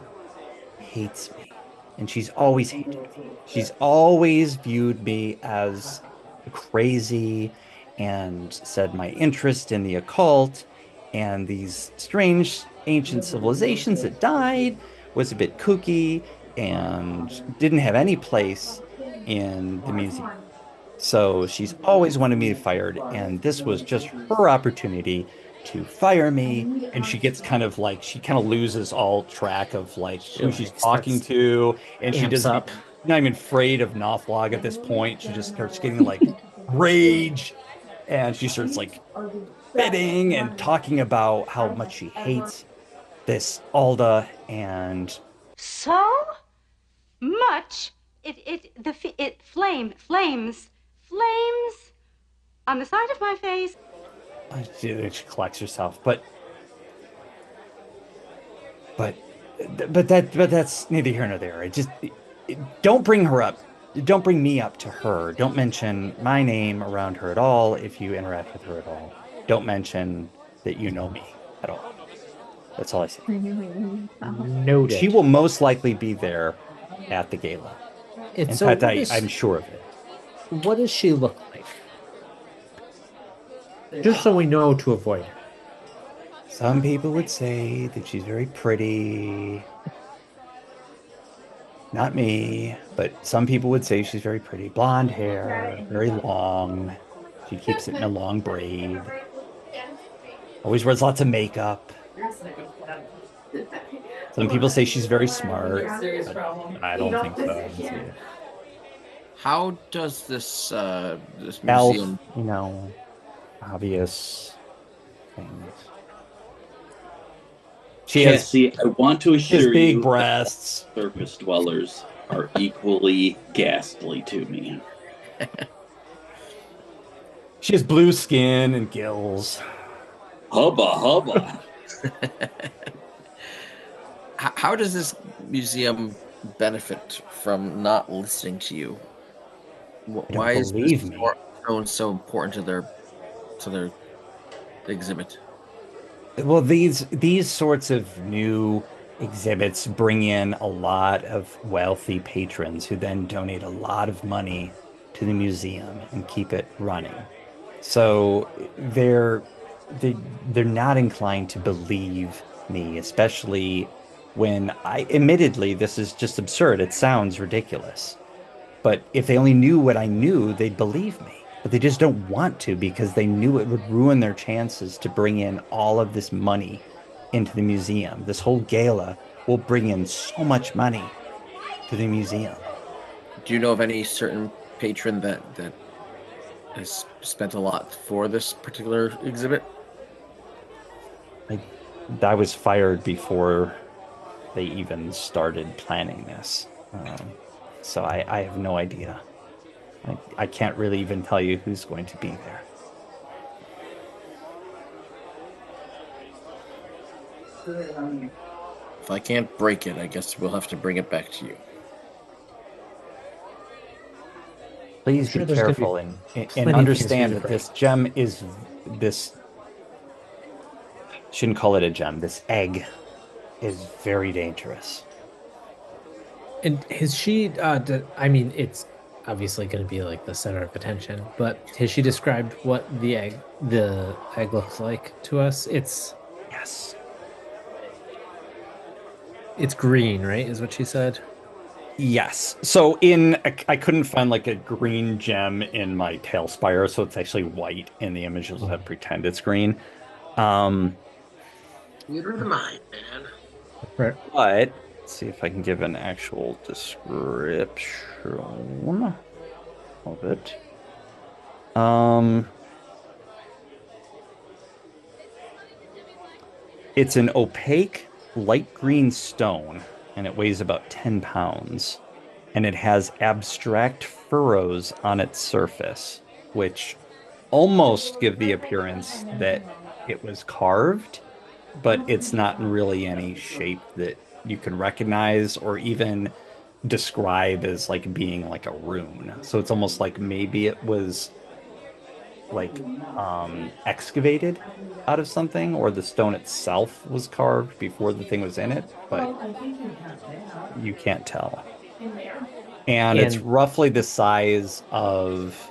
hates me. And she's always hated me. She's always viewed me as crazy and said my interest in the occult and these strange ancient civilizations that died was a bit kooky and didn't have any place in the museum. So she's always wanted me fired, and this was just her opportunity to fire me. And she gets kind of loses all track of like who she's talking to. And she amps doesn't, up. not even afraid of Knopflog at this point. She just starts getting like rage. And she starts like spitting and talking about how much she hates this Alda. And So much. It flames on the side of my face. she collects herself. But that's neither here nor there. Don't bring her up. Don't bring me up to her. Don't mention my name around her at all if you interact with her at all. Don't mention that you know me at all. That's all I say. Noted. She will most likely be there at the gala. In fact, I'm sure of it. What does she look like? Just so we know to avoid her. Some people would say that she's very pretty. Not me, but some people would say she's very pretty. Blonde hair, very long. She keeps it in a long braid. Always wears lots of makeup. Some people say she's very smart, but I don't think so. How does this this Elf, museum? obvious things. She has Cassie, I want to assure big you breasts. that surface dwellers are equally ghastly to me. She has blue skin and gills. Hubba hubba. How does this museum benefit from not listening to you? Why is this stone so important to their exhibit? Well, these sorts of new exhibits bring in a lot of wealthy patrons who then donate a lot of money to the museum and keep it running. So they're not inclined to believe me, especially when admittedly, this is just absurd. It sounds ridiculous. But if they only knew what I knew, they'd believe me. But they just don't want to because they knew it would ruin their chances to bring in all of this money into the museum. This whole gala will bring in so much money to the museum. Do you know of any certain patron that has spent a lot for this particular exhibit? I was fired before they even started planning this. So I have no idea. I can't really even tell you who's going to be there. If I can't break it, I guess we'll have to bring it back to you. Please be careful and understand that this gem is this. Shouldn't call it a gem. This egg is very dangerous. And has she? I mean, it's obviously going to be like the center of attention. But has she described what the egg looks like to us? Yes. It's green, right? Is what she said. Yes. So I couldn't find like a green gem in my Tailspire, so it's actually white in the images that pretend it's green. You're the mind, man. Right. But let's see if I can give an actual description of it. It's an opaque light green stone, and it weighs about 10 pounds. And it has abstract furrows on its surface, which almost give the appearance that it was carved, but it's not in really any shape that you can recognize or even describe as like being like a rune. So it's almost like maybe it was like excavated out of something, or the stone itself was carved before the thing was in it, but you can't tell. And it's roughly the size of,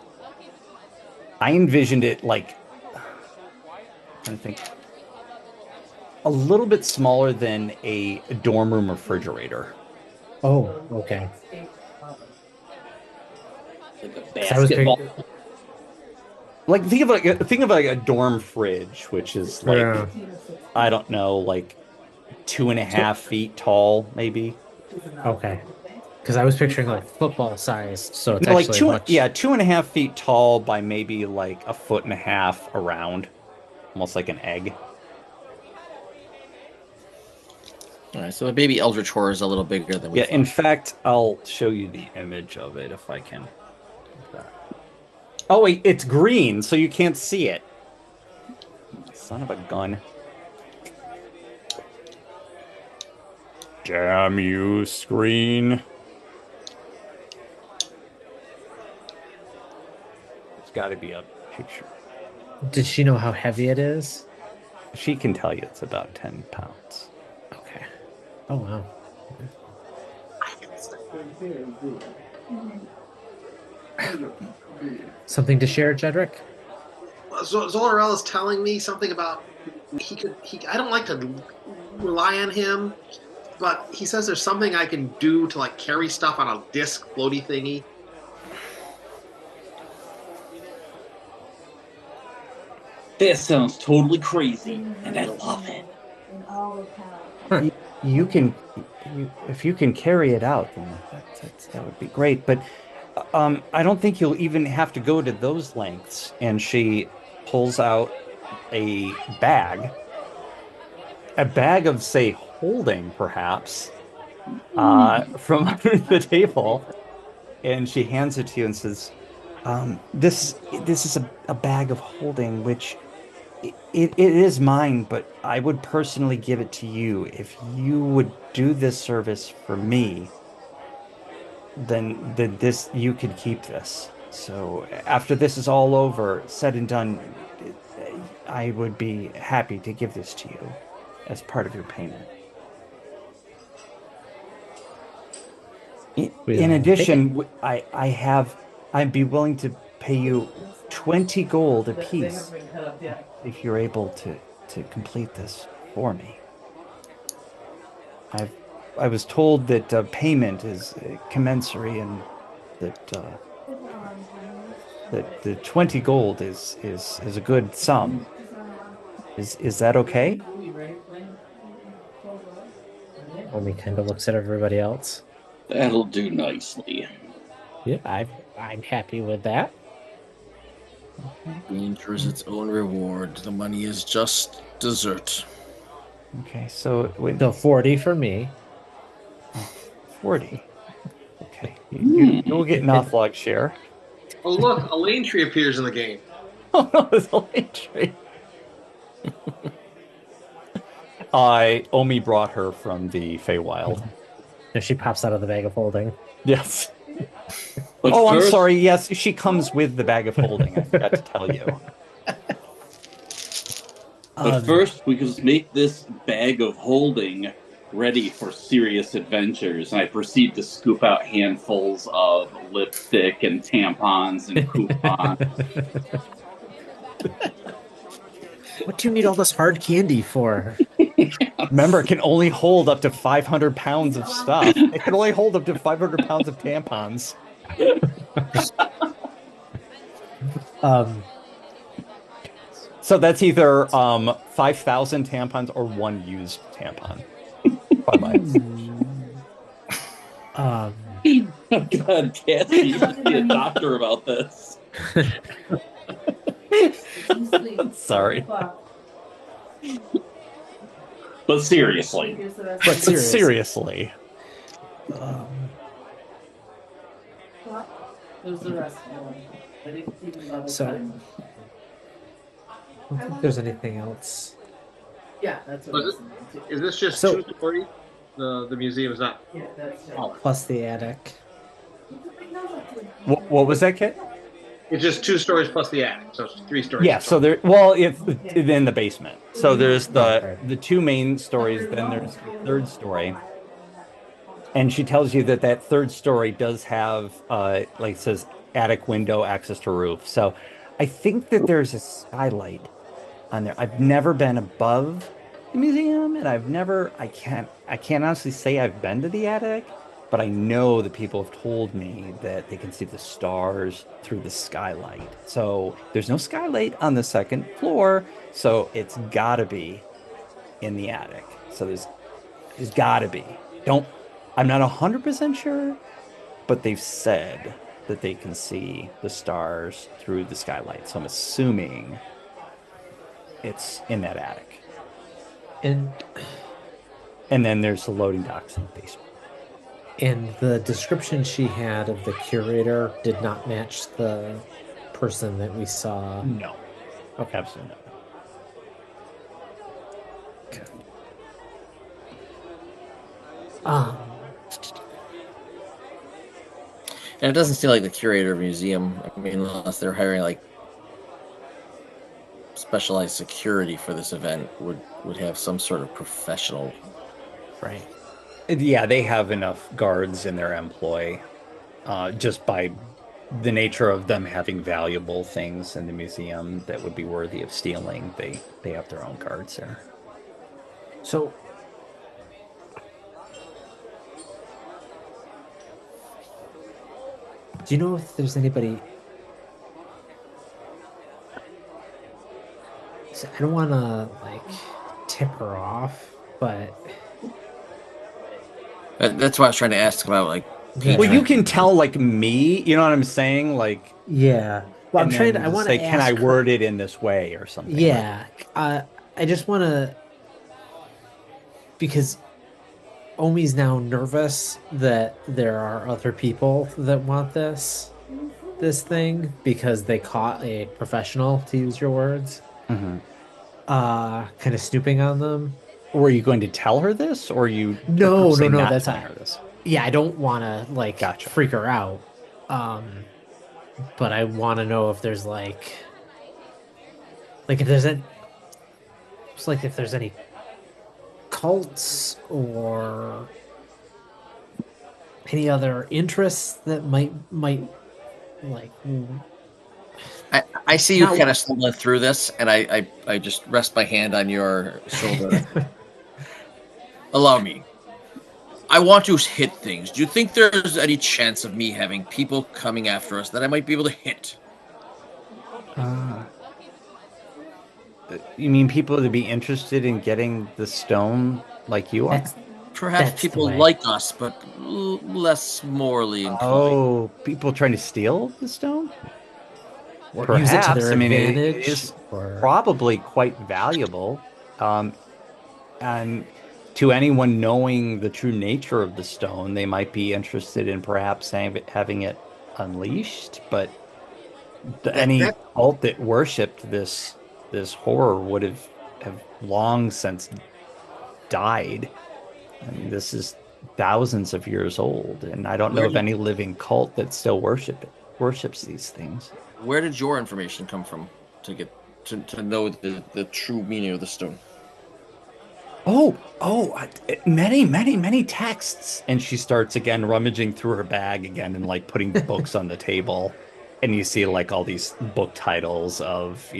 I envisioned it like, I think, a little bit smaller than a dorm room refrigerator. Oh, okay. Like a basketball. Like think of like a dorm fridge, which is like I don't know, like 2.5 feet tall, maybe. Okay. Because I was picturing like football sized, so it's No, like actually much. 2.5 feet tall by maybe like 1.5 feet around, almost like an egg. All right, so the baby eldritch horror is a little bigger than we Yeah, thought. in fact, I'll show you the image of it if I can. Oh wait, it's green, so you can't see it. Son of a gun. Damn you, screen. There's got to be a picture. Did she know how heavy it is? She can tell you it's about 10 pounds. Okay. Oh, wow. Something to share, Jedrick? Zolarell is telling me something about I don't like to rely on him, but he says there's something I can do to like carry stuff on a disc floaty thingy. That sounds totally crazy, and I love it. You can, if you can carry it out, then that would be great. But I don't think you'll even have to go to those lengths. And she pulls out a bag of, say, holding, perhaps, from under the table, and she hands it to you and says, "This is a bag of holding, which." It is mine, but I would personally give it to you. If you would do this service for me, then this you could keep this. So after this is all over, said and done, I would be happy to give this to you as part of your payment. In addition, I'd be willing to pay you 20 gold apiece if you're able to complete this for me. I was told that payment is commensurate, and that the 20 gold is a good sum. Is that okay? Omi kind of looks at everybody else. That'll do nicely. Yeah, I'm happy with that. Danger is its own reward. The money is just dessert. Okay, so So 40 for me. 40. Okay, you'll get an off-log share. Oh look, a lane tree appears in the game. Oh no, it's a lane tree. Omi brought her from the Feywild. And she pops out of the bag of holding. Yes. But I'm first- sorry. Yes, she comes with the bag of holding. I forgot to tell you. But first, we can make this bag of holding ready for serious adventures. And I proceed to scoop out handfuls of lipstick and tampons and coupons. What do you need all this hard candy for? Remember, it can only hold up to 500 pounds of stuff. It can only hold up to 500 pounds of tampons. So that's either 5,000 tampons or one used tampon. Oh God, Cassie, you should be a doctor about this. Sorry. But seriously. Seriously. So, I don't think there's anything else. Yeah, that's what Is this just So- 2 stories? The museum is not. Yeah, that's Plus the attic. What was that, Kit? It's just 2 stories plus the attic, so it's 3 stories. Yeah, so it's in the basement. So there's the two main stories, then there's the third story. And she tells you that third story does have, like it says, attic window, access to roof. So I think that there's a skylight on there. I've never been above the museum, and I can't honestly say I've been to the attic, but I know that people have told me that they can see the stars through the skylight. So there's no skylight on the second floor, so it's gotta be in the attic. So there's gotta be. Don't I'm not 100% sure, but they've said that they can see the stars through the skylight. So I'm assuming it's in that attic. And And then there's the loading docks in the basement. And the description she had of the curator did not match the person that we saw. No. Okay. Absolutely not. Okay. Um, And it doesn't seem like the curator of a museum. I mean, unless they're hiring like specialized security for this event, would have some sort of professional. right. Yeah, they have enough guards in their employ, just by the nature of them having valuable things in the museum that would be worthy of stealing. They have their own guards there. So, do you know if there's anybody? So I don't want to like tip her off, but That's why I was trying to ask about like. Yeah. Well, you can tell like me, you know what I'm saying? Like, yeah. Well, I'm and trying to. then I want to say, can I ask her. word it in this way or something? Yeah. I just want to, because Omi's now nervous that there are other people that want this thing because they caught a professional, to use your words, Mm-hmm. kind of snooping on them. Were you going to tell her this, or you No, purposely no, not that's telling not. her this? Yeah, I don't want to like Gotcha. freak her out. But I want to know if there's like if there's any, it's like if there's any cults or any other interests that might like. I see you Not- kind of stumbling through this, and I just rest my hand on your shoulder. Allow me. I want to hit things. Do you think there's any chance of me having people coming after us that I might be able to hit? You mean people to be interested in getting the stone like you are? Perhaps That's the people way. like us, but less morally inclined. Oh, people trying to steal the stone? Or Perhaps. use it to their I mean, it advantage, is or probably quite valuable. And to anyone knowing the true nature of the stone, they might be interested in perhaps having it unleashed. But any cult that worshipped this horror would have long since died. I mean, this is thousands of years old, and I don't know of any living cult that still worships these things. Where did your information come from to get to know the true meaning of the stone? Many texts. And she starts again rummaging through her bag again and like putting books on the table. And you see like all these book titles of,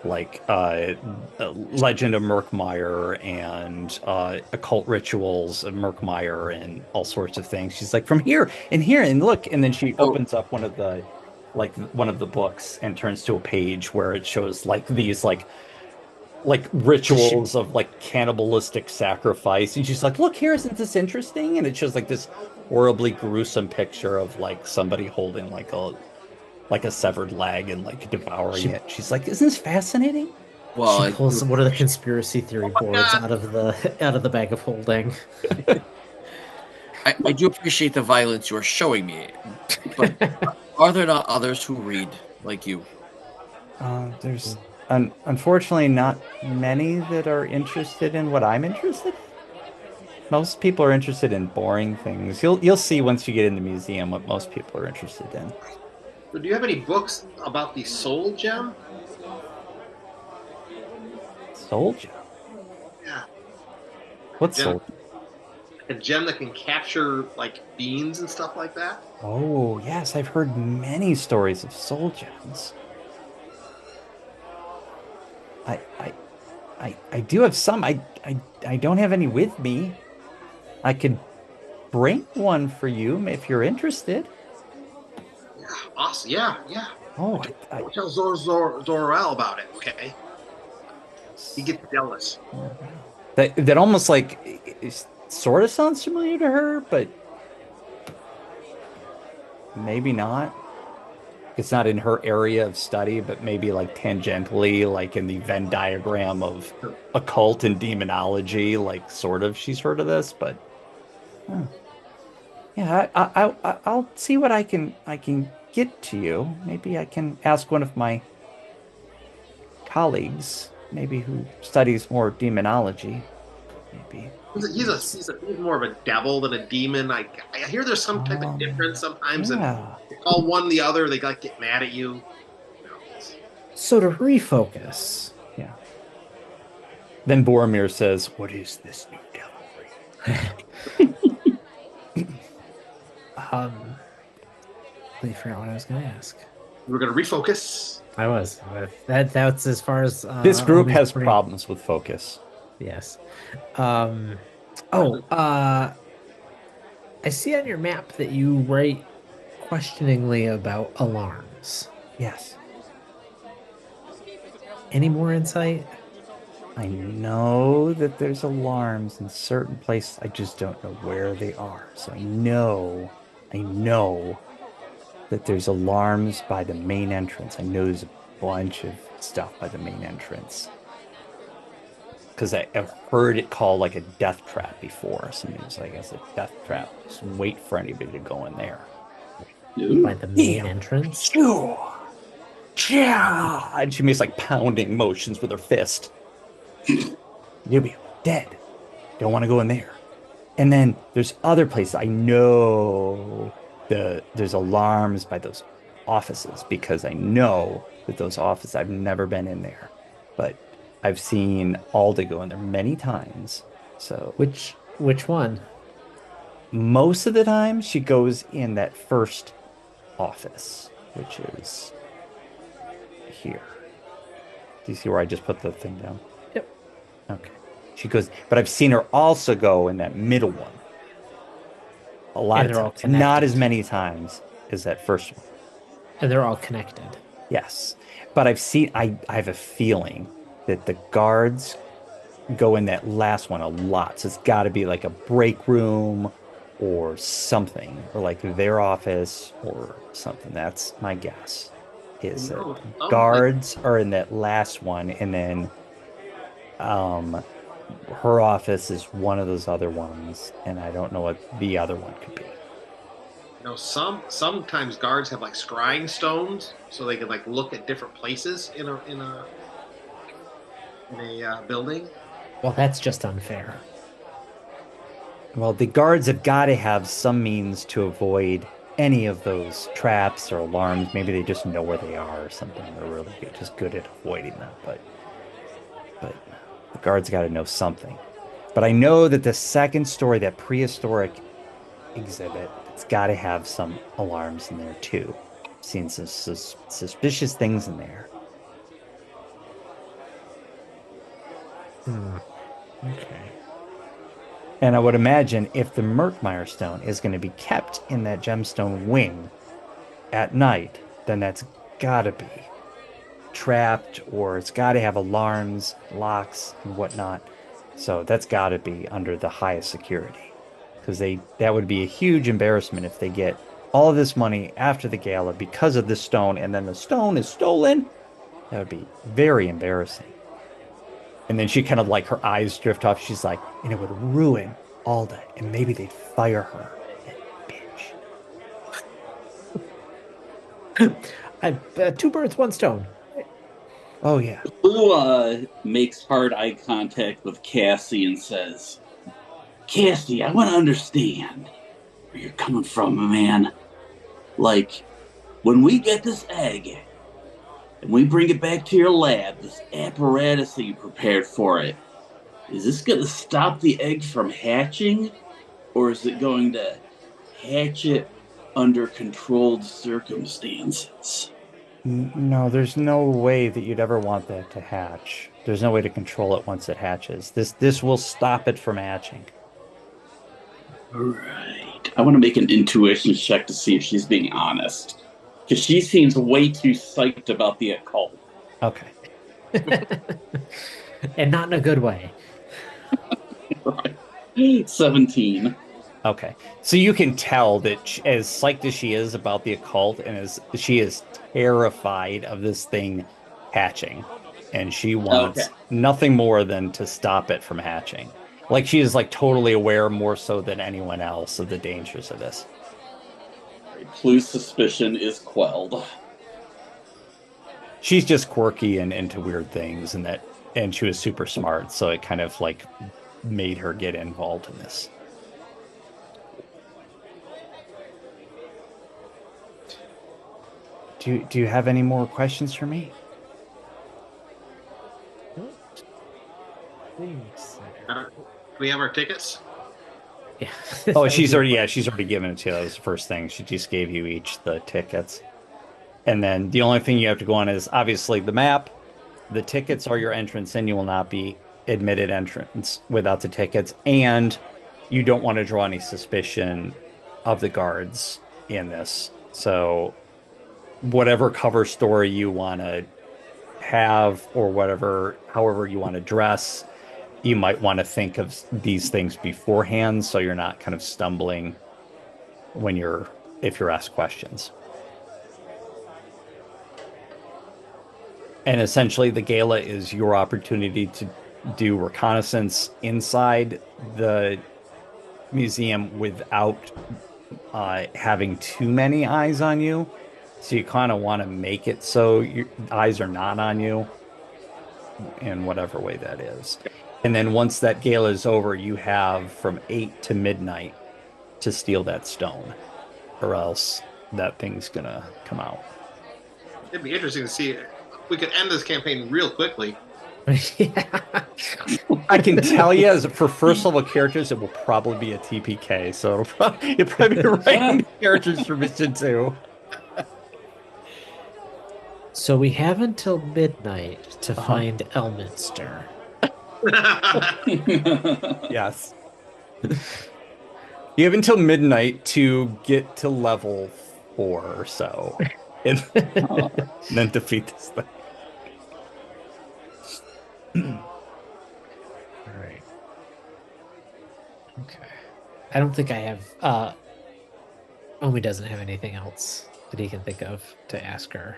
like Legend of Murkmire and occult rituals of Murkmire and all sorts of things. She's like, from here and look, and then she opens up one of the books and turns to a page where it shows like these like rituals of like cannibalistic sacrifice, and she's like, look here, isn't this interesting? And it shows like this horribly gruesome picture of like somebody holding like a severed leg and like devouring it. She's like, isn't this fascinating? Well, she pulls one of the conspiracy theory boards out of the bag of holding. I do appreciate the violence you are showing me, but are there not others who read like you? There's unfortunately not many that are interested in what I'm interested in. Most people are interested in boring things. You'll see once you get in the museum what most people are interested in. So do you have any books about the soul gem? Soul gem? Yeah. What's soul gem? A gem that can capture like beings and stuff like that? Oh, yes, I've heard many stories of soul gems. I do have some. I don't have any with me. I could bring one for you if you're interested. Yeah, awesome. Yeah, yeah. Oh, Don't tell Zorel about it, okay? He gets jealous. that almost like sort of sounds familiar to her, but maybe not. It's not in her area of study, but maybe like tangentially, like in the Venn diagram of occult and demonology, like sort of she's heard of this, but yeah, I'll see what I can get to you. Maybe I can ask one of my colleagues, maybe who studies more demonology. Maybe He's more of a devil than a demon. I hear there's some type of difference sometimes, and yeah. they call one the other. They like get mad at you. So to refocus, Yeah. Then Boromir says, "What is this new devilry?" I forgot what I was going to ask. We're gonna refocus. I was. That's as far as This group Omi's has brain- problems with focus. Yes. I see on your map that you write questioningly about alarms. Yes. Any more insight? I know that there's alarms in certain places. I just don't know where they are. So I know that there's alarms by the main entrance. I know there's a bunch of stuff by the main entrance. Because I've heard it called like a death trap before. Somebody was like, it's a death trap. Just wait for anybody to go in there. By the main entrance? Yeah. And she makes like pounding motions with her fist. You'll be dead. Don't want to go in there. And then there's other places. I know there's alarms by those offices because I know that those offices, I've never been in there. But I've seen Alda go in there many times. So Which one? most of the time she goes in that first office, which is here. Do you see where I just put the thing down? Yep. Okay. She goes, but I've seen her also go in that middle one. A lot And of they're all times. Not as connected. many times as that first one. And they're all connected. Yes. But I have a feeling that the guards go in that last one a lot. So it's got to be like a break room or something, or like their office or something. That's my guess. Is that guards are in that last one, and then her office is one of those other ones, and I don't know what the other one could be. Sometimes guards have like scrying stones, so they can like look at different places in a building. Well, that's just unfair. Well, the guards have got to have some means to avoid any of those traps or alarms. Maybe they just know where they are or something. They're really just good at avoiding them. But the guards got to know something. But I know that the second story, that prehistoric exhibit, it's got to have some alarms in there too. I've seen some suspicious things in there. Okay. And I would imagine if the Murkmire stone is going to be kept in that gemstone wing at night, then that's got to be trapped, or it's got to have alarms, locks, and whatnot. So that's got to be under the highest security, because that would be a huge embarrassment if they get all of this money after the gala because of this stone, and then the stone is stolen. That would be very embarrassing. And then she kind of like her eyes drift off. She's like, and it would ruin Alda, and maybe they'd fire her. That bitch. Two birds, one stone. Oh yeah. Blue makes hard eye contact with Cassie and says, "Cassie, I want to understand where you're coming from, man. Like, when we get this egg and we bring it back to your lab, this apparatus that you prepared for it, is this going to stop the egg from hatching, or is it going to hatch it under controlled circumstances?" No, there's no way that you'd ever want that to hatch. There's no way to control it once it hatches. This will stop it from hatching. All right. I want to make an intuition check to see if she's being honest. Because she seems way too psyched about the occult. Okay. And not in a good way. Right. 17. Okay. So you can tell that as psyched as she is about the occult and as she is terrified of this thing hatching, and she Okay. wants nothing more than to stop it from hatching. Like she is like totally aware more so than anyone else of the dangers of this. Clue's suspicion is quelled. She's just quirky and into weird things and she was super smart, so it kind of like made her get involved in this. Do you have any more questions for me? We have our tickets. Yeah. Oh, she's already given it to you. That was the first thing. She just gave you each the tickets. And then the only thing you have to go on is obviously the map. The tickets are your entrance, and you will not be admitted entrance without the tickets. And you don't want to draw any suspicion of the guards in this. So whatever cover story you want to have or however you want to dress, you might want to think of these things beforehand so you're not kind of stumbling if you're asked questions. And essentially the gala is your opportunity to do reconnaissance inside the museum without having too many eyes on you. So you kind of want to make it so your eyes are not on you in whatever way that is. And then once that gala is over, you have from 8 to midnight to steal that stone, or else that thing's going to come out. It'd be interesting to see. We could end this campaign real quickly. Yeah. I can tell you, as for first level characters, it will probably be a TPK. So you'll probably be writing the characters for mission 2. So we have until midnight to find Elminster. Yes. You have until midnight to get to level 4 or so, and then defeat this thing. All right. Okay. I don't think I have. Omi doesn't have anything else that he can think of to ask her.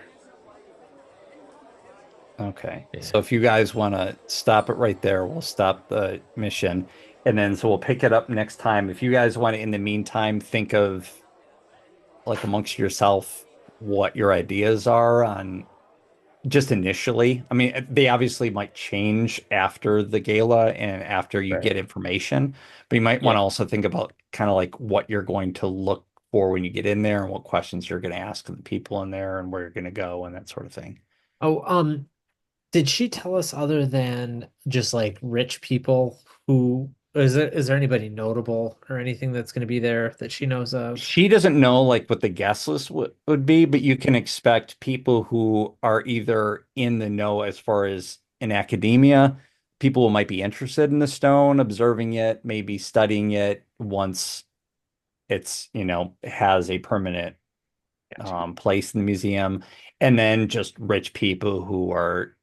Okay. Yeah. So if you guys want to stop it right there, we'll stop the mission. And then so we'll pick it up next time. If you guys want to, in the meantime, think of like amongst yourself what your ideas are on just initially. I mean, they obviously might change after the gala and after you get information, but you might want to also think about kind of like what you're going to look for when you get in there and what questions you're going to ask the people in there and where you're going to go and that sort of thing. Oh, did she tell us other than just like rich people who is there anybody notable or anything that's going to be there that she knows of? She doesn't know like what the guest list would be, but you can expect people who are either in the know as far as in academia, people who might be interested in the stone, observing it, maybe studying it once it's, has a permanent place in the museum, and then just rich people who are,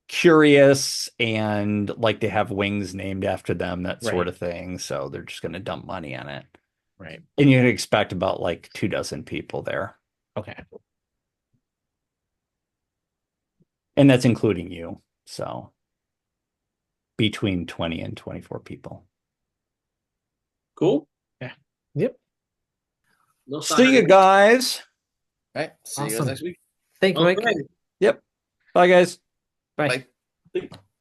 curious and like to have wings named after them, that sort of thing. So they're just going to dump money on it. Right. And you can expect about like 24 people there. Okay. And that's including you. So between 20 and 24 people. Cool. Yeah. Yep. See you guys. All right. See you guys next week. Thank you, Mike. Yep. Bye, guys. Bye. Bye.